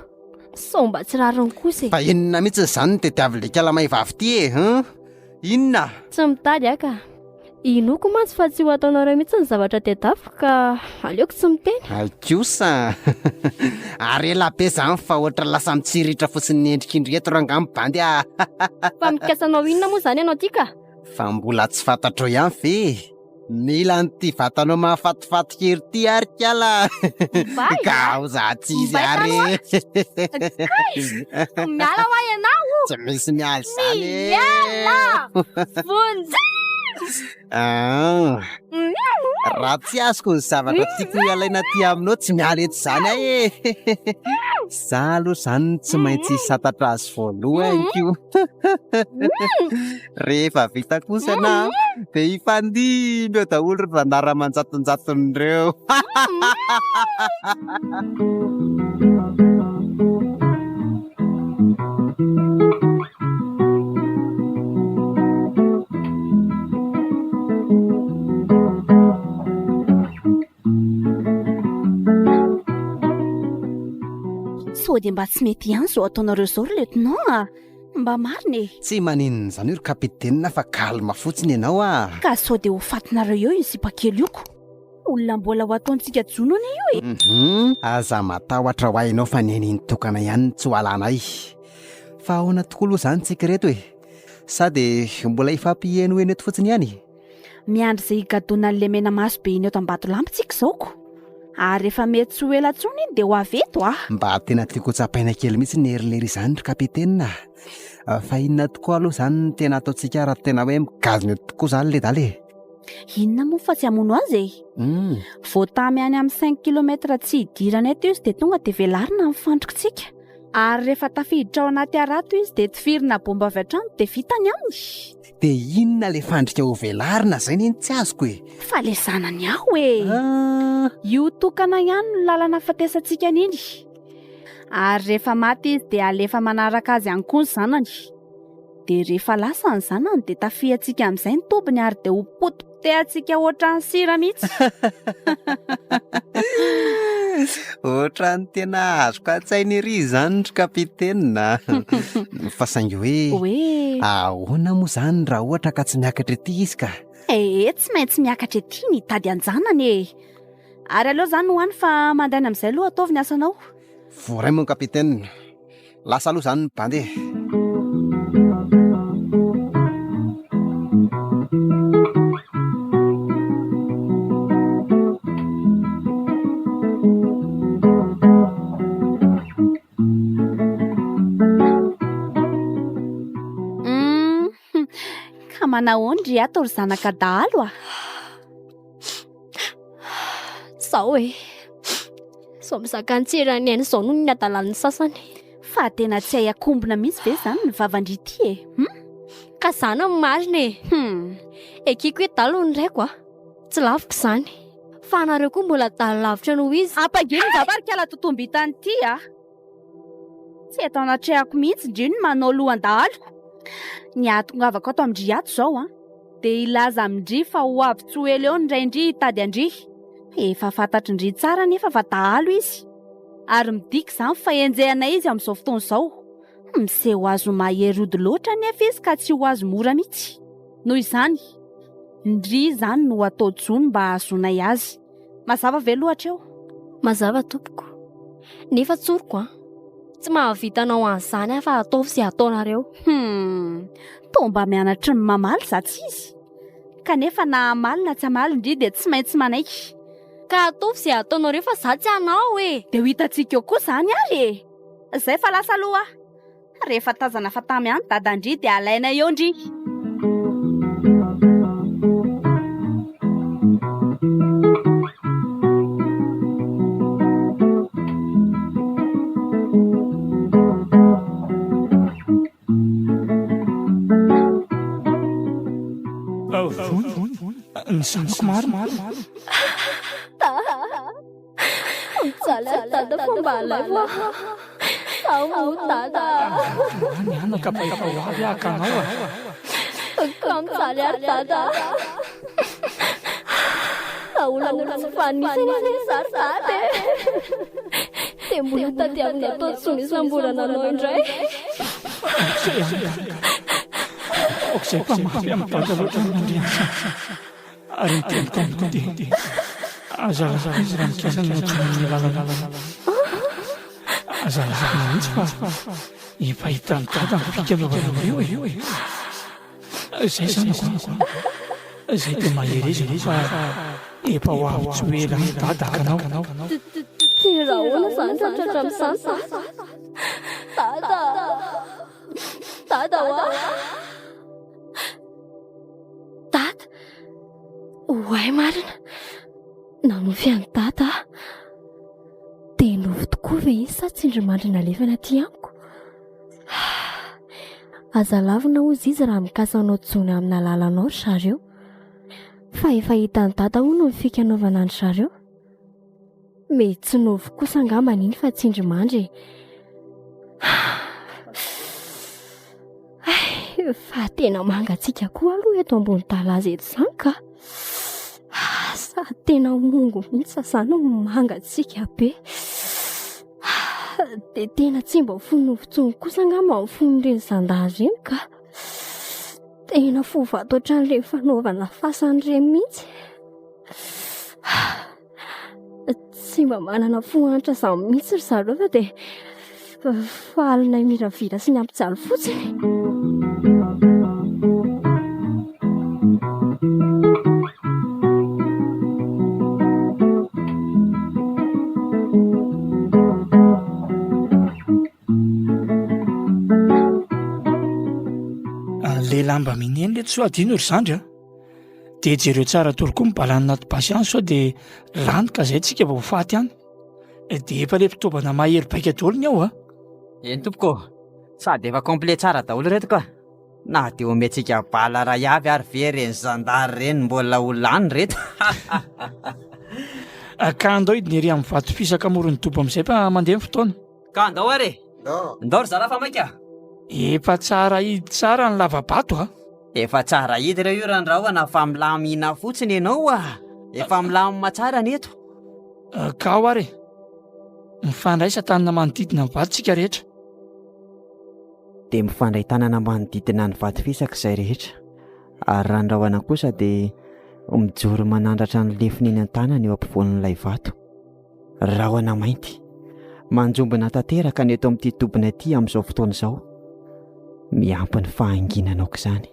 sao mba tsy rariny kosa fa inona mihitsy izany ny tetiavy le kalamay vavy ty inona tsy mitady aka Inoko mantsy fa tsy ho ataonareo mihitsy ny zavatra tedafo ka aleoko tsy miteny. Aikosa ary ela be zany fa ohatra lasa mitsiritra fotsiny ny endrik'indreto rangamy bandy a. Fa mikasanao inona moa zany ianao ty ka? Fa mbola tsy fantatro ihany ve? Mila n'ity vatanao mahafatifaty kely ty ary kiala. Ka ho za tsy izy ary. Miala ho ianao. Tsy misy miala zany. Miala! Vonjy! Raha tsy azoko ny zavatra tiako ialaina ty aminao tsy miala eto zany ahy e. Za aloha zany tsy maintsy satatra azy voalohany io. Rehefa vita kosa na dia hifandimby eo daholo ry ranara-manjatonjaton'ireo. Sody mba tsy mety ihany zao ataonareo zao ry lieutenant mba marina e. Tsy maninona zany io ry kapitenina fa kalma fotsiny ianao a. Ka sao dia ho fatinareo eo izy pakely ioko. Olona mbola ho ataontsika jonona io e. Aza matahotra ho hainao fa neniny tokana ihany tsy ho alanay. Fa ahoana tokoa aloha zany tsika reto e. Sady mbola hifampiheno eny eto fotsiny ihany. Miandry izay higadona an'ilay mena maso be iny eto am-Batolampy tsika zaoko. Ary rehefa mety tsy ho ela tsony iny dia ho avy eto a. Mba tena tiako tsapaina kely mihitsy ny herilery izany ry kapitenina. Fa inona tokoa aloha zany ny tena ataontsika raha tena hoe mikazona eto tokoa zany le daly e. Inona moa fa tsy hamono azy e. Vao tamy any amin'ny 5 kilometra tsy hidirana eto izy dia tonga dia velarina amin'ny fandrikitsika. Ary rehefa tafiditra ao anaty arato izy dia tifirina bomba avy hatrany dia vitany aminy. Dia inona le fandrika ho velarina zay neny tsy azoko e. Fa le zanany aho e. Io tokana ihany no lalana fatesantsika niny. Ary rehefa maty izy dia alefa manaraka azy ihany koa ny zanany. Dia rehefa lasa ny zanany dia tafiantsika amin'izay ny tompony ary dia ho potipotehantsika ohatran'ny sira mihitsy. Ohatran'ny tena azoko an-tsaina ery zany ry kapitenina. Fa saingy hoe ahoana moa zany raha ohatra ka tsy miakatra ety izy ka? Tsy maintsy miakatra ety ny tady anjanany e. Ary aloha zany hoany fa mandaina amin'izay aloha ataovy ny asanao. Voray moa kapitenina. Lasa aloha zany ny bandy e. Ka manahoana ato ry zanaka dahalo a? Sao e. Sao mizaka antsirany eny izao noho ny adalan'ny sasany. Fa tena tsy hay akombona mihitsy ve zany ny vavandrity e. Ka zana ny marina e. Ekiko hoe dalo ny raiko a. Tsy laviko zany. Fa anareo koa mbola dalo lavitra noho izy. Ampanginy zavarikala totombitany ity a. Tsy eto anatrehako mihitsy ndriny manao lohan-dahalo. Ny atongavako ato amindry ato zao a. Dia ilaza amindry fa ho avy tsy ho ela eo ny raindry tady andry. Efa fantatry ndry tsara nefa fa dahalo izy. Ary midika zany fa enjehana izy amin'izao fotoana izao. Miseho azo mahery ody loatra nefa izy ka tsy ho azo mora mihitsy. Noho izany, ndry zany no atao jony mba ahazonay azy. Mazava ve loatra eo? Mazava tompoko. Nefa tsoriko a. Tsy mahavitanao an'izany aho fa ataovy sy ataonareo. Tomba mianatra ny mamaly zatsy izy. Kanefa na amaly na tsy amaly ndry dia tsy maintsy manaiky. Ka ataovy sy ataonareo fa za tsy anao e. Dia ho hitantsika eo koa zany ary e. Izay fa lasa aloha. Rehefa tazana fa tamy any dadandry dia alaina eo ndry. Ny zanako maro. Mijaly ary dada fomba alay fa zaho moa dada. Any anaka baika ho avy akanao a. Ka mijaly ary dada. Olana tsy fanisany izay sarsady. Dia mbola tadiavina atao tsony sambolana anao indray. Okizay koa mafy amin'ny dada loatra ny andriana. ary nyteniko amiko dia azalazala izy raha mikasana natsonany lalana azalazala mihitsy fa ipahitany dadany fikamavanao eo zay zanako zay dia mahery izy fa efa ho avy tsy hoe lahadadaka anao ty raha hoana zany tratratra misasa dada hoa dada hoay marina nanofy any dada dia novy tokoa ve izy sa tsindry mandrina lefana ty amiko azalavina ozy izy raha mikasanao tsony amina lalanao ry zareo fa efa hitany dada ho no ny fikanaovana ny zareo mety tsy novy kosa angambany iny fa tsindry mandry fa tena mangatsika koa aloha eto ambony talaza eto izany ka sa tena mongo mihitsy sasana mangatsika be dia tena tsy mba fonofontsony kosa angamba mifon'ireny zandazy reny ka tena fovato ohatran'ireny fanaovana fasan'ireny mihitsy tsy mba manana fohanitra izany mihitsy ry zareo fa dia falina miravira sy ny ampijaly fotsiny lehilahy mba mineny le tsy ho adino ry zandry dia jereo tsara torokoa mibalany naty pasiansy sao dia lany ka izay tsika vao faty any dia efa le mpitaovana mahery baika daholo ny ao eny tompoko sady efa complet tsara daholo reto ka na dia omentsika bala ray avy ary ve reny zandary reny mbola ho lany reto ka andao idy ny ery amin'ny vato fisaka morony dobo amin'izay fa mandeha ny fotoana ka andao are ndao ry zarafa maika efa tsara idy tsara ny lavabato efa tsara idy ireo io randrahoana fa milamina fotsiny ianao efa milamina tsara ny eto ka ao ary mifandray tanana manodidina ny vatontsika rehetra dia mifandray tanana manodidina ny vato fisaka izay rehetra ary randrahoana kosa dia mijoro manandratra ny lefiny eny an-tanany eo ampovoan'ilay vato rahona mainty manjombona tanteraka ny eto amin'ity tobina ity amin'izao fotoana izao miampy ny fahanginanaoko izany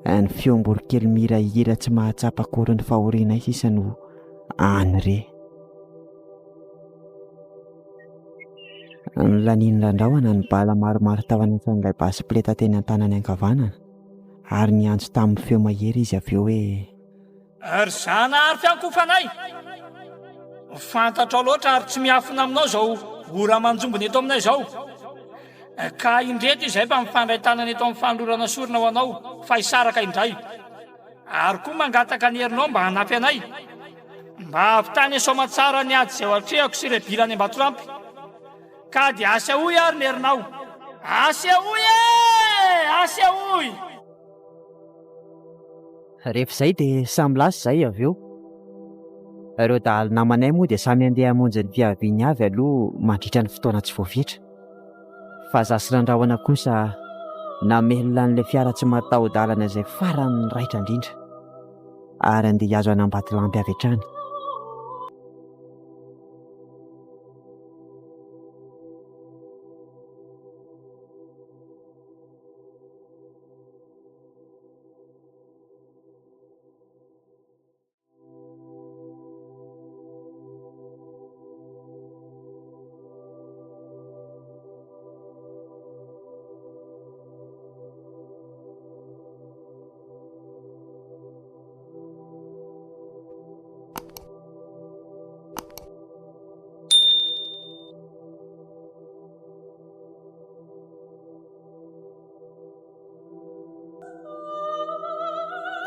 ny fiomborokely mirahira tsy mahatsapa-kory ny fahoriana sisa no any re ny laniny randrahoana ny bala maromaro tao anatin'ilay basipleta teny an-tanany ankavanana ary niantso tamin'ny feo mahery izy avy eo hoe ry zana ary fiankofanay fantatra loatra ary tsy miafina aminao izao ora manjombona eto aminay izao ka indreto izay mba mifandray tanana eto amin'ny fanolorana sorona ho anao fa hisaraka indray ary koa mangataka ny herinao mba hanampy anay mba havitany asoma tsara ny ady izay ho atrehako sy rebilany Ambatorampy ka dia asa oy ary ny herinao asa oy asa oy rehefa izay dia samy lasa izay avy eo ireo dahalo namanay moa dia samy andeha hamonjy ny fiaviany avy aloha mandritra ny fotoana tsy voavitra fa zasy randrahoana kosa namelona n'ilay fiara tsy mataho-dalana izay farany raitra indrindra ary andeha hiazo any Ambatolampy avy hatrany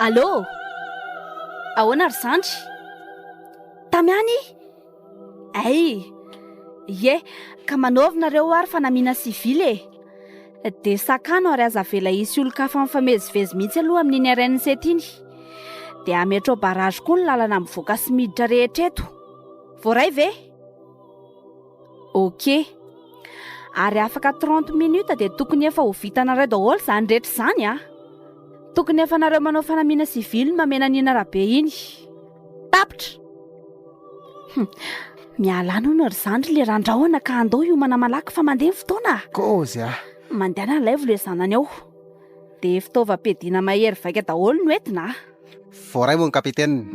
Allô? Ahoana ry zandry? Tamiany? Ie, ka manaovinareo ary fanamiana sivily dia sakano ary aza vela isy olon-kafa mifamezivezy mihitsy aloha amin'iny arain'ny setiny dia ametro barazy koa ny lalana mivoaka sy miditra rehetra eto voaray ve? Ok ary afaka 30 minutes dia tokony efa ho vitanareo daholo izany rehetra izany Tokony efa nareo manao fanamiana sivily mamena ny Rabe iny. Tapitra. Mialana hono ry zandry le randrahoana ka andao hiomana malaky fa mandeha ny fotoana. Kozy a. Mandeha na laivo le zanany ao. Dia fitaovam-piadiana mahery vaika daholo no entina. Voaray moa ny kapitaine.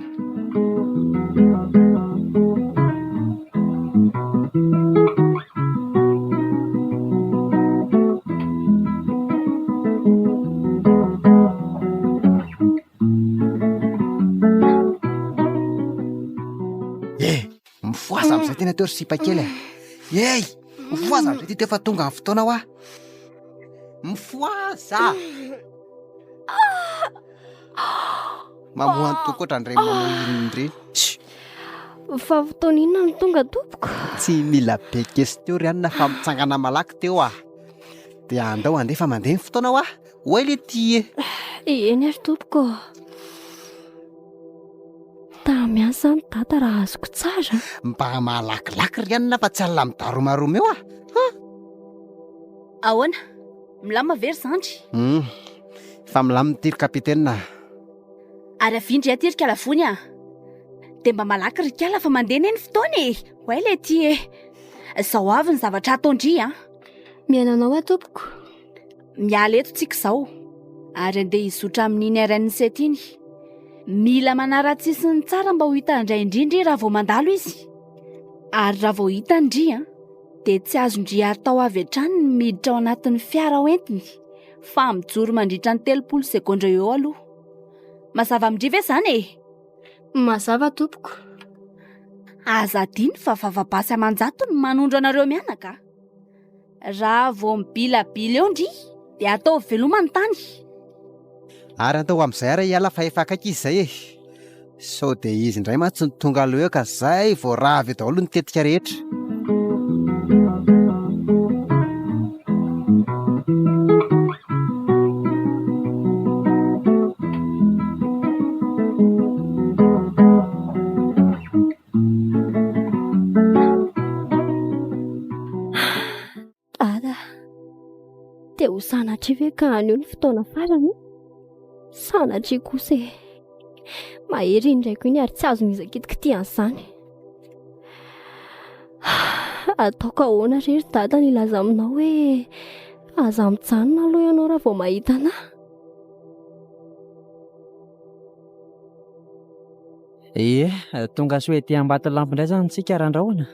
Mifoaza amin'izay tena teo ry sipa kely. Ey, mifoaza amin'izay ty efa tonga amin'ny fotoana ho a. Mifoaza. Mamohany toko ohatrandray manao inondry. Fa fotoana inona no tonga tompoko? Tsy mila be question ry anina fa mitsangana malaky teo a. Dia andao andefa mandeha ny fotoana ho a. Hoay le ty e. Eny ary tompoko. Miasa ny data raha azoko tsara. Mba malakilaky ry anina fa tsy alina midaromaromeo a. Ahoana? Milama very zandry? Fa milama tiry kapitaine. Ary avindry aty ry kalafony a. Dia mba malaky ry kala fa mandeha ny fotoana e. Hoay le ty e. Zao avy ny zavatra ataondry a. Miainanao a tompoko. Miala eto tsika izao. Ary andeha hizotra amin'iny RN7 iny. Mila manara-tsisy ny tsara mba ho hita indray indrindry raha vao mandalo izy. Ary raha vao hita indry dia tsy azondry atao avy hatrany ny miditra ao anatin'ny fiara hoentiny fa mijoro mandritra ny 30 sekondra eo aloha. Mazava amindry ve izany e? Mazava tompoko. Aza adiny fa vavabasy aman-jato no manondro anareo mianaka. Raha vao mibilabila eo ndry dia atao veloma ny tany. Ary atao amin'izay ara hiala fa efa akaiky izy izay e. Sao dia izy indray mantsy ny tonga aloha eo ka izay vao raha avy daholo ny tetika rehetra. Ada, dia ho sanatry ve ka anio ny fotoana farany? Sanatry kosa e. Mahery indraiky iny ary tsy azo mizakitikitia an'izany. Ataoko ahoana rery dada nilaza aminao hoe aza mijanona aloha ianao raha vao mahita anahy. Tonga Soety Ambatolampy indray zany tsika randrahoana.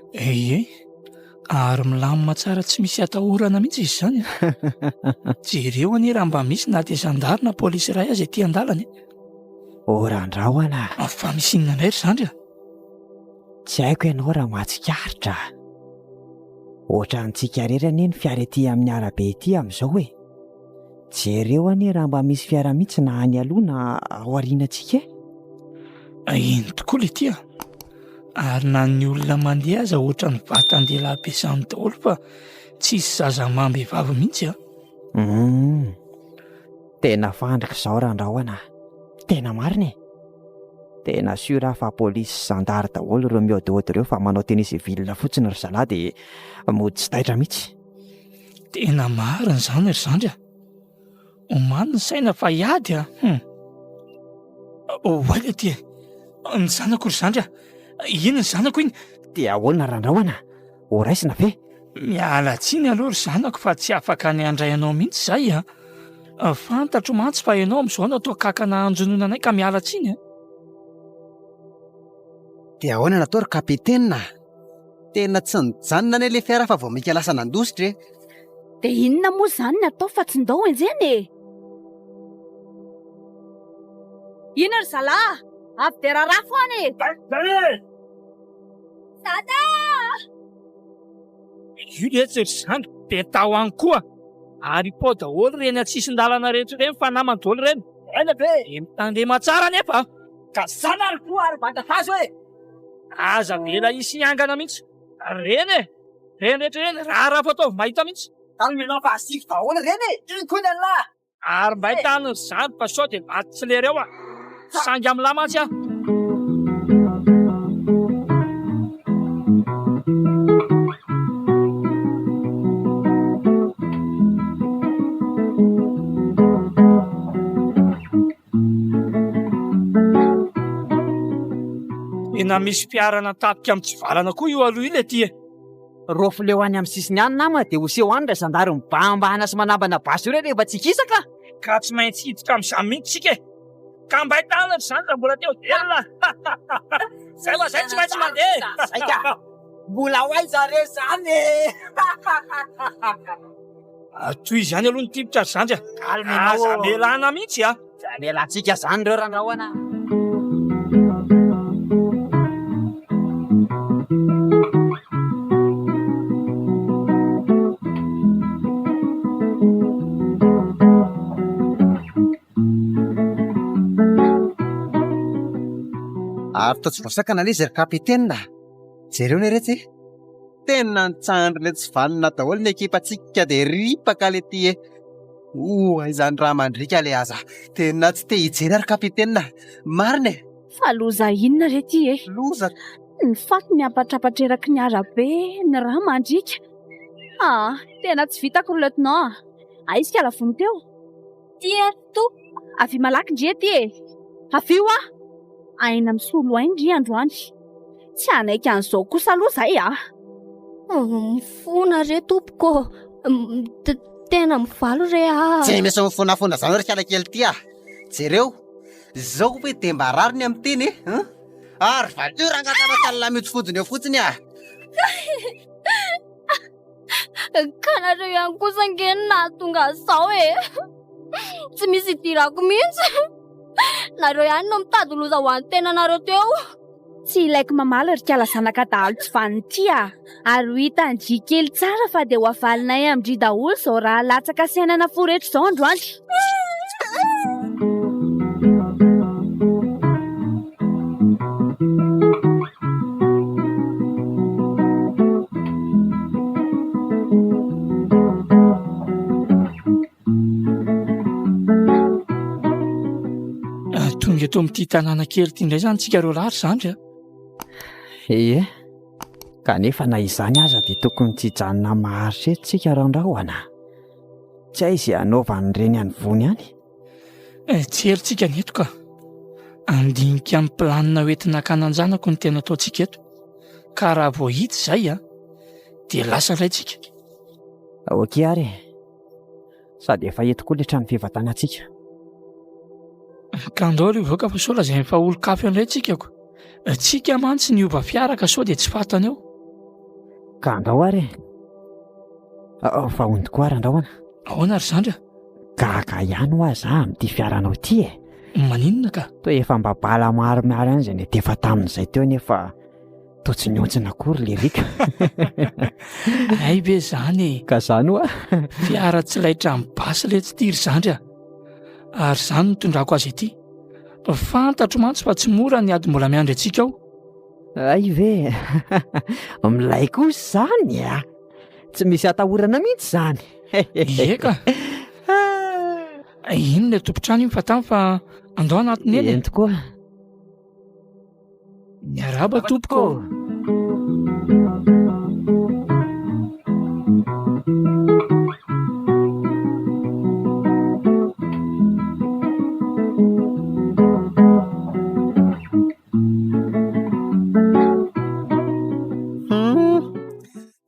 Ary milamina tsara tsy misy atahorana mihitsy izy izany. Jereo ani raha mba misy na dia zandary na pôlisy iray aza ety an-dalana. Randrahoana. Fa misy inona indray ry zandry? Tsy haiko ianao raha mahatsikaritra. Ohatrantsika rery anie ny fiara ety amin'ny arabe ety amin'izao e. Jereo anie raha mba misy fiara mihitsy na any aloha na ao aorianantsika e. Iny tokoa le ty a. Ary na ny olona mandeha aza ohatra ny vatan-dehilahy be izany daholo fa tsisy zaza maham-behivavy mihitsy a. Tena fandrika izao randrahoana. Tena marina e. Tena siora fa pôlisy zandary daholo ireo mihodihody ireo fa manao teny sivilina fotsiny ry zalahy dia mody tsy taitra mihitsy. Tena marina izany ry zandry a. Omaly ny saina fa hiady a. Hoay le ty e. Ny zanako ry zandry a. Ino ny zanako iny? Dia ahoana randrahoana? Ho raisina ve? Miala tsiny aloha ry zanako fa tsy afaka ny handray anao mihitsy izay a. Fantatro mantsy fa ianao amin'izao no atao kakana anjonona anay ka miala tsiny a. Dia ahoana natao ry kapitaine? Tena tsy nijanona anie le fiara fa vao mika lasa nandositra e. Dia inona moa izany natao fa tsy ndao enjeny e? Ino ry zalahy? Avy dia rarafo any e! Dada! Io etsy ry zandry dia tao any koa. Ary po daholo reny an-tsisin-dalana rehetra ireny fa namany daholo ireny. Ena be! Mitandrema tsara nefa. Ka zanany koa ary vantatazo e! Aza mela isy hiangana mihitsy. Reny e! Reny rehetra ireny raha fatao mahita mihitsy. Tanminao fa asiko daholo reny e! Iny koa ny an'lahy! Ary mba hitan'ny zandry fa sao dia maty tsy lery eo a. Sangy amin'ny lahy mantsy a. ena misy fiarana tapika amin'ny tsivalana koa io aloha iny aty. Rofo leo any amin'ny sisiny any nama dia hoseho any ray zandary mibahambahana sy manambana basy ireo rehefa tsy kisaka. Ka tsy maintsy hiditra amin'izany mihitsy isika. Ka mba hitana izany raha mbola teo velona. Zay fa zay tsy maintsy mandeha. Zay ka. Mbola ho aiza re zany. Toy izany aloha ny tipotra zandry. Aza melana mihitsy a. Melantsika zany ireo randrahoana. Ary toa tsy voasakana ilay izy ry kapitena. Jereo ny retsy tena nitsandry ilay tsy valona daholo ny ekipantsika dia ripaka ilay ty e. Izany raha mandrika ilay aza. Tena tsy te hijery ary kapitena. Marina e. Fa loza inona re ty e? Loza. Ny faty ny ampatrapatreraky ny arabe ny raha mandrika. Tena tsy vitako ry lieutenant. Aiza kalavony teo? Ty to. Avy malaky ndry ty e. Avio aina misolo aindry androany. Tsy anaiky an'izao kosa aloha zay Mifona re tompoko. Tena mivalu re Tsy misy mifonafona zany ry kialakely ty Jereo zao hoe dia mba rariny amin'ny teny ary valio rangatana kalina mihitsy fodiny eo fotsiny Ka nareo ihany kosa ngeny nahatonga zao e. Tsy misy idirako mihitsy. Nareo ihany no mitady loza ho an'ny tenanareo teo. Tsy ilaiko mamaly ry kiala zanaka dahalo tsy vaniny ty ary ho hitandry kely tsara fa dia ho avalinay amindry daholo zao raha latsaka sainana foretra zao androany. Tonga eto amin'ity tanàna kely ity indray zany tsika reo lahatra zandry Kanefa na izany aza dia tokony tsy hijanona maharitra eto tsika randrahoana. Tsy aizy anaova an'ireny anyvony any. Tsy herintsika neto ka. Andinika amin'ny planina hoentina kananjanako ny tena ataontsika eto. Ka raha vao hita izay dia lasa raintsika. Oky ary. Sady efa eto koa ilay trano fivatanantsika. Ka andao ry voaka fa sao lazay fa olo-kafy andray tsikako. Tsika mantsy ny ova fiara ka sao dia tsy fatana eo. Ka andao ary. Fa ondoko ary andahoana. Ahoana ry zandry Gaga ihany ho aza amin'ity fiaranao ity Maninona ka? Toa efa mba bala maromaro ihany izay netefa tamin'izay teo nefa toa tsy niontsina akory lirika. Ay be zany Ka zany hoa. Fiara tsy laitra amin'ny basy ilay tsy tiry zandry Ary zany no tondrako azy ity. Fantatro mantsy fa tsy mora ny ady mbola miandry antsika ao. Ay ve. Milay kosa zany Tsy misy atahorana mihitsy zany. Eka. Inona tompotrano iny fa tamy fa andao anatiny eny. Ento koa. Miaraba tompoko.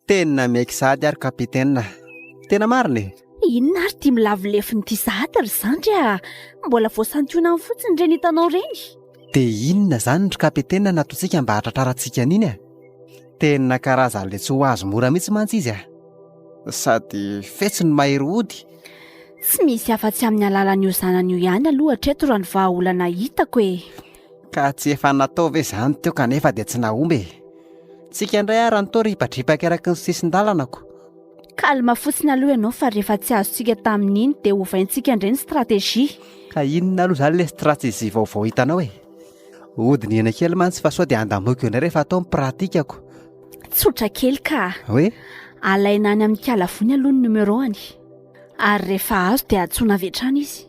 Tena maiky sady ary kapitena. Tena marina Inona ary ty milavolefiny ty sahady ry zandry mbola voasantionany fotsiny reny hitanao reny. Dia inona zany ry kapitena nataontsika mba hatratrarantsika an'iny Tena karazan'ilay tsy ho azo mora mihitsy mantsy izy Sady fetsiny mahery hody. Tsy misy afa-tsy amin'ny alalan'io zanan'io ihany aloha hatreto raha ny vahaolana hitako Ka tsy efa natao ve zany teo kanefa dia tsy nahomby Tsika indray ary anto ripandripaka eraky ny sisin-dalanako. Kalma fotsiny aloha ianao fa rehefa tsy azontsika tamin'iny dia hovaintsika indray ny stratégie. Ka inona aloha zany ilay stratégie vaovao hitanao Hodiny ena kely mantsy fa sao dia andamoiko indray rehefa atao mipratikako. Tsotra kely ka. Hoe? Alaina any amin'ny kalavony aloha ny numéroany. Ary rehefa azo dia atsoina avy hatrany izy.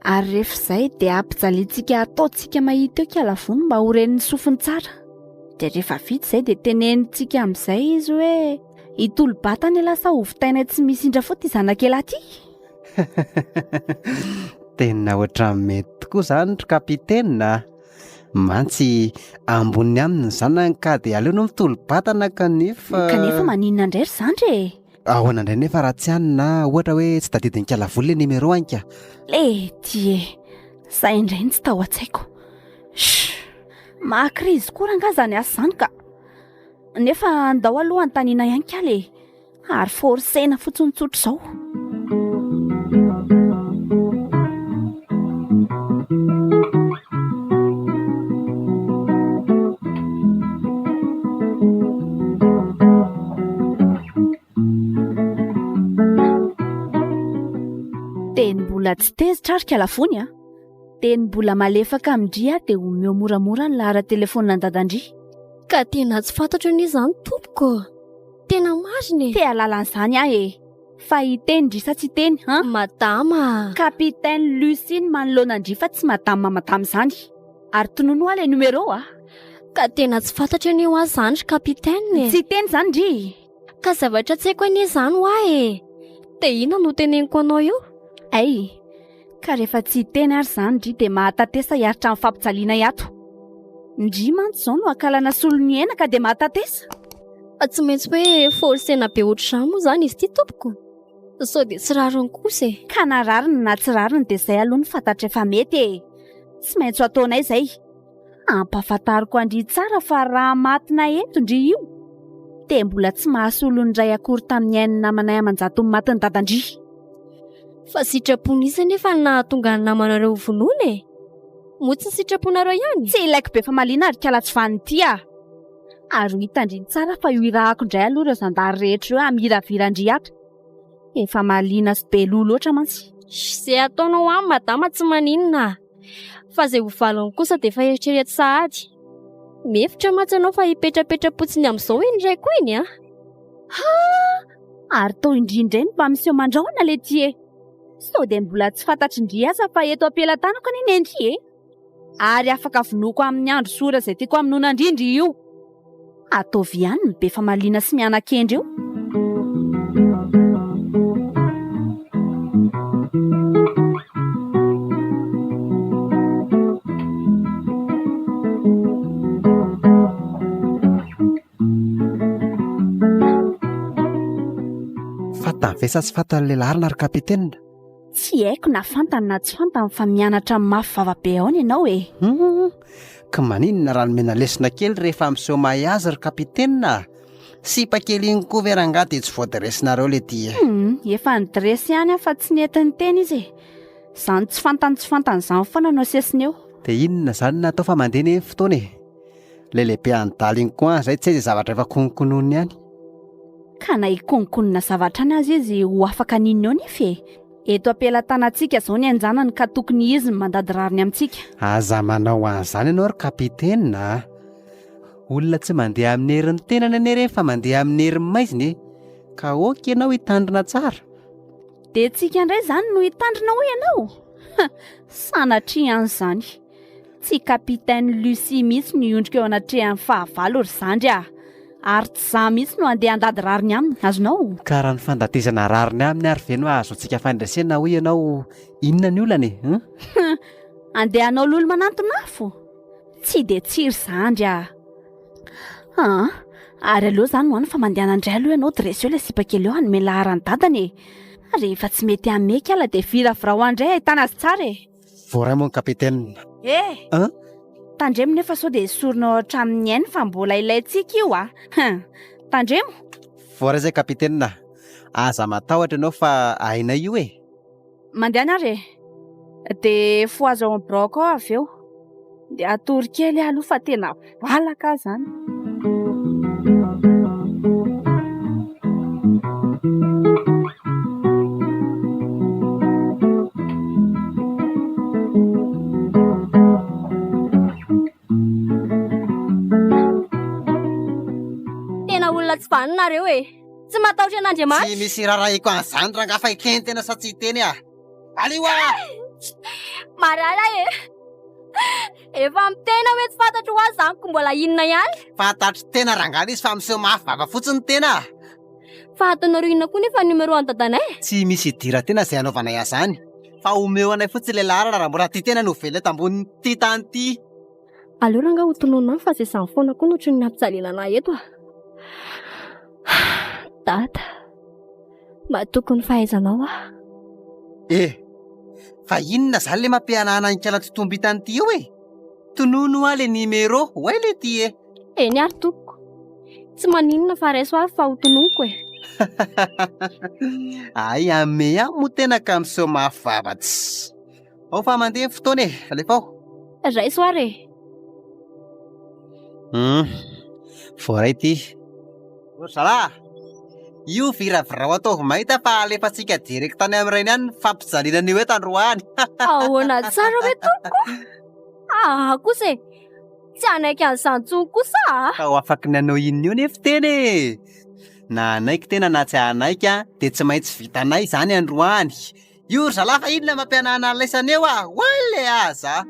Ary rehefa izay dia ampijaliantsika ataontsika mahita eo kalavony mba ho reniny sofiny tsara. Dia rehefa vita izay dia tenenintsika amin'izay izy hoe itolo-batany lasa hovitaina tsy misy indra foty zanakely aty. Tena ohatran'ny mety tokoa zany ry kapitena. mantsy amboniny aminy zany ka dia aleo no mitolo-batana kanefa maninona indray ry zandry e? Ahoana indray nefa raha tsy hany na ohatra hoe tsy tadidin-kala voly le numéro anka ty e, zay indray tsy tao an-tsaiko. Mahakrizy koa nga zany asa zany ka nefa andao aloha antaniana ihany ka le ary forsena fotsiny tsotro izao. Teny mbola tsy tezitra ary kalafony a. Teny mbola malefaka amindria dia omeo moramora ny lahara telefonina an-dadandry. Ka tena tsy fantatro ny izany tompoko. Tena marina e. Te alalan'izany aho e. Fa iteny drisa tsy teny madama. Kapitaine Lucine manoloana ndrifa tsy madama izany. Ary tonono le numéro a. Ka tena tsy fantatro ny ho azy zany kapitaine. Tsy teny zany ndry. Ka zavatra tsy haiko any zany ho e. Dia ina no teneniko anao io? Ay, ka rehefa tsy teny ary zany ndry dia mahatatesa hiaritra amin'ny fampijaliana iato. Ndry mantsy izao no akalana solony hena ka dia mahatatesa. Tsy maintsy hoe forsena be ohatr'izany moa zany izy ity tompoko. Sao dia tsy rariny kosa e. Ka na rariny na tsy rariny dia izay aloha ny fantatra efa mety e. Tsy maintsy ho ataonay izay. Ampahafantariko andry tsara fa raha matina eto ndry io dia mbola tsy mahasolo ny ray akory tamin'ny ain'ny namanay aman-jato ny matiny dadandry. Fa sitrapony isa nefa nahatonga ny namanareo vonoana e. Motsy ny sitraponareo ihany. Tsy ilaiko be fa maliana ary kala tsy vanity a. Ary hitandriny tsara fa io irahako indray aloha ireo zandary rehetra eo amiravirandry atra. Efa maliana sy be loha loatra mantsy. Izay ataonao amin'ny madama tsy maninona. Fa izay ho valony kosa dia efa eritrereto sahady. Mefitra mantsy ianao fa hipetrapetra-potsiny amin'izao eny indray koa iny a. Ary tao indrindray ny mba miseho mandrahona le ty e. Sao dia mbola tsy fantatry indry aza fa eto ampelantanako ny endry e. Ary afaka vonoko amin'ny andro sora izay tiako amin'ny nonandrindry io. Ataovy ihany ny be fa maliana sy mianan-kendry io. Fantany sy fantan'ilay larina ary kapitaine. Tsy haiko na fantany na tsy fantany fa mianatra mafy vavabe ao ny ianao e. Ka maninona raha nomena lesona kely rehefa miseho mahay azy ry kapitaine. Sipa kely iny koa ve rangaha dia tsy voadiresinareo le ty e. Efa nidresy ihany fa tsy netiny teny izy e. Zany tsy fantany izany foana no asesiny eo. Dia inona zany natao fa mandeha ny fotoana e. Le lehibe andaly iny koa izay tsy izay zavatra efa kononkonony ihany. Ka na hikononkonona zavatra ny azy izy ho afaka ninona eo nefa e. Eto ampelantanantsika izao ny anjanany ka tokony izy ny mandady rariny amintsika. Aza manao an'izany ianao ry kapitaine. Olona tsy mandeha amin'ny herin'ny tenany ane fa mandeha amin'ny herin'ny maiziny e. Ka oka ianao hitandrina tsara. Dia tsika indray izany no hitandrina ho ianao. Sanatria an'izany. Tsy kapitaine Lucie mihitsy no iondrika eo anatrehan'ny fahavalo ry zandry a. Ary tsy za mihitsy no andeha andady rariny aminy, azonao? Ka raha ny fandatezana rariny aminy ary ve no azo antsika fandraisana ho ianao inona ny olana e? Andeha hanao lolo manantonafo? Tsy dia tsiry zandry a. Ary aloha zany ho any fa mandehana indray aloha ianao dresy eo ilay sipa kely eo hanome laharany dadany e. Rehefa tsy mety ameka ala dia viravirao andray ahitana azy tsara e. Voaray moa ny kapitaine. Tandremo nefa sao dia soronao hatramin'ny ainy fa mbola ilayntsika io a. Tandremo. Voaray izay kapitaine. Aza matahotra ianao fa aina io e. Mandeha ary e. Dia foazo ao broko ao avy eo. Dia atory kely aloha fa tena valaka zany. Tsy vaninareo e. Tsy matahotra an'Andriamanitra. Tsy misy rarahiko an'izany rangaha fa ikeny tena sa tsy iteny a. Alio a. Marara e. Efa mitena hoe tsy fantatro ho azy zany ko mbola inona ihany. Fantatro tena rangaha izy fa miseho mafy vava fotsiny tena. Fa ataonareo inona koa nefa numéro an-dadanay? Tsy misy idira tena izay anaovanay azany. Fa omeo anay fotsiny ilay lara raha mbola ty tena novela tambony ty tany ty. Aleo raha ho tonoina fa izay izany foana koa no ohatry ny ampijaliana anahy eto. Dada, mba tokony fahaizanao fa inona zany le mampianana ankala totombo hitany ty eo tonono a le numéro oay le ty Eny ary toko. Tsy maninona fa raiso ary fa ho tononoko ay ame aho mo tena ka miseho mahafavatsy. Ao fa mandeha fotoana alefa ao. Raiso ary voaray ty. Zala, io viravirao atao mahita fa alefatsika direct tany amin'ireny ihany fampijaliana an'io eto androany. ahoana tsara hoe toko. Kosa tsy anaiky an'izany tsony kosa. Ao afaky nanao inona io nefa teny na anaiky tena na tsy anaiky dia tsy maintsy vitanay izany androany. Io zala fa inona mampianana an'laisana eo oale aza.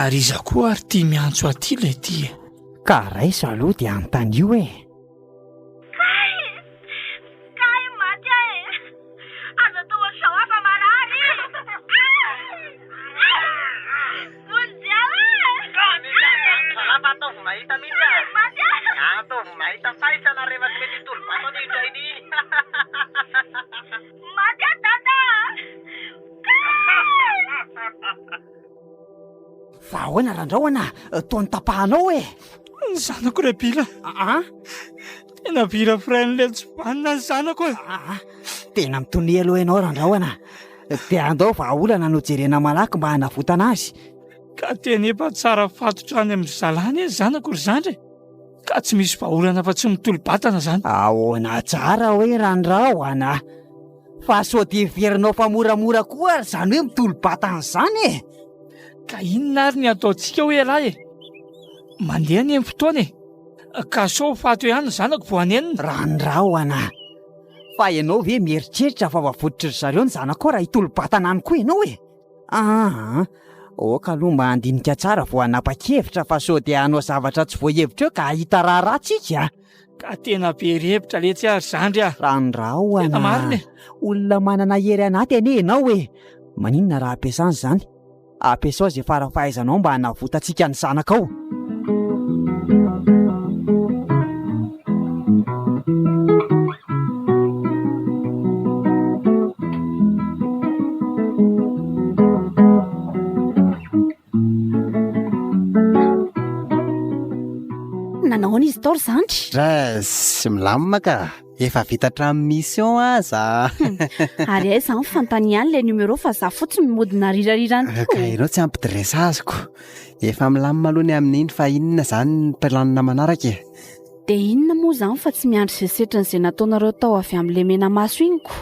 Ary iza koa ary tia miantso aty le ty Ka raiso aloha dia anontany io Kay maty aza toa zao afa marary. Salama ataovy mahita mihitsy ataovy mahita faisana rehefa tsy mety tolobasa nidrainy. Maty dada. fa ahoana randrahoana toa nytapahanao ny zanako re bila tena bila frein'le tsobanina ny zanako tena mitony aloha ianao randrahoana dia andao vahaolana no jerena malaky mba hanavotana azy ka tena efa tsara fatotra any amin'ny zalany e zanako ry zandry ka tsy misy vahaolana fa tsy mitolo-batana zany. ahoana tsara hoe randrahoana fa sao dia verinao fa moramora koa ary zany hoe mitolo-batana zany ka inona ary ny ataontsika hoe lahy mandeha ny amin'ny fotoana ka sao fato ihany zanako vo anenina. randrahoana fa ianao ve mieritreritra fa vavototra ry zareo ny zanako raha hitolo-batana any koa ianao oka aloha mba handinika tsara vo hanapa-kevitra fa sao dia hanao zavatra tsy voahevitra eo ka ahita raharaha tsika ka tena be revitra le tsy ary zandry randrahoana marina olona manana hery anaty ane ianao maninona raha ampiasany zany ampiasao zay farafahaizanao mba hanavotantsika ny zanakao. nanao an'izy tao ry zandry sy milamina ka efa vita hatramin'ny mission aza ary ay izany fantaniany le numéro fa za fotsiny modina rirarirany ka ianao tsy ampidresa azoko efa milamina aloha ny amin'iny fa inona zany ny mpilanina manaraka dia inona moa zany fa tsy miandry zesetra n'izay nataonareo tao avy amin'le mena maso iniko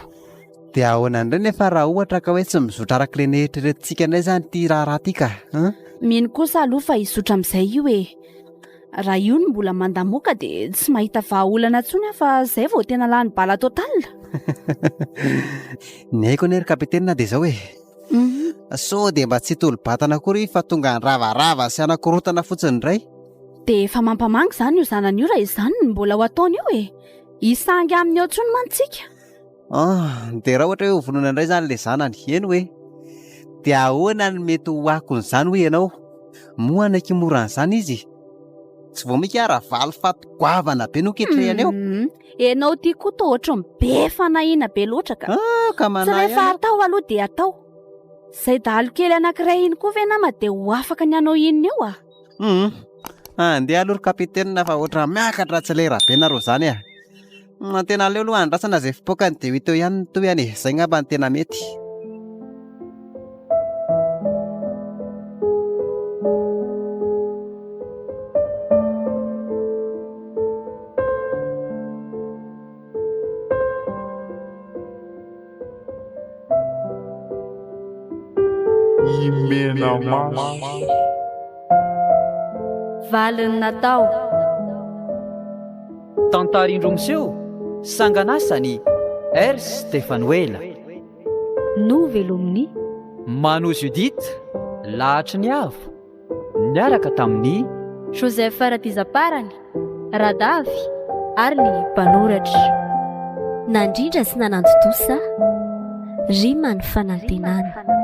dia ahoana indray nefa raha ohatra ka hoe tsy mizotra araka le nehetrretintsika indray zany ty raharaha ty ka mino kosa aloha fa hizotra amin'izay io raha io ny mbola mandamoka dia tsy mahita vahaolana tsony fa izay vao tena lany bala totalina ny haiko anie ry kapitenina dia izao sao dia mba tsy tolo-batana akory fa tonga ny ravarava sy anakorotana fotsiny indray dia efa mampamangy izany io zanany io raha izany ny mbola ho ataony io isangy amin'ny eo tsony mantsika dia raha ohatra hoe hovonona indray zany le zanany eny hoe dia ahoana ny mety ho akon'izany hoe ianao moa anakimoran'izany izy tsy vao mika raha valy fato-goavana be no ketrehany eo ianao ty koa toa ohatra ny be fanahina be loatra ka tsy rehefa atao aloha dia atao izay dahalo kely anankiray iny koa ve nama dia ho afaka ny anao inona eo andeha aloha ry kapitenina fa ohatra miakatra tsy lera be nareo zany tena aleo aloha andrasana izay fipoakany dia ho teo ihany ny toy any izay ngamba ny tena mety Imena maso valiny natao Tantarindromoseo sanganasany R Stefanuela Nouvelle Omni Mano Judith lahatra ny avo niaraka tamin'ny Joseph Ratizaparany, Radavy ary ny mpanoratra. Nandrindra sy nanandotosa Rima ny fanantenana.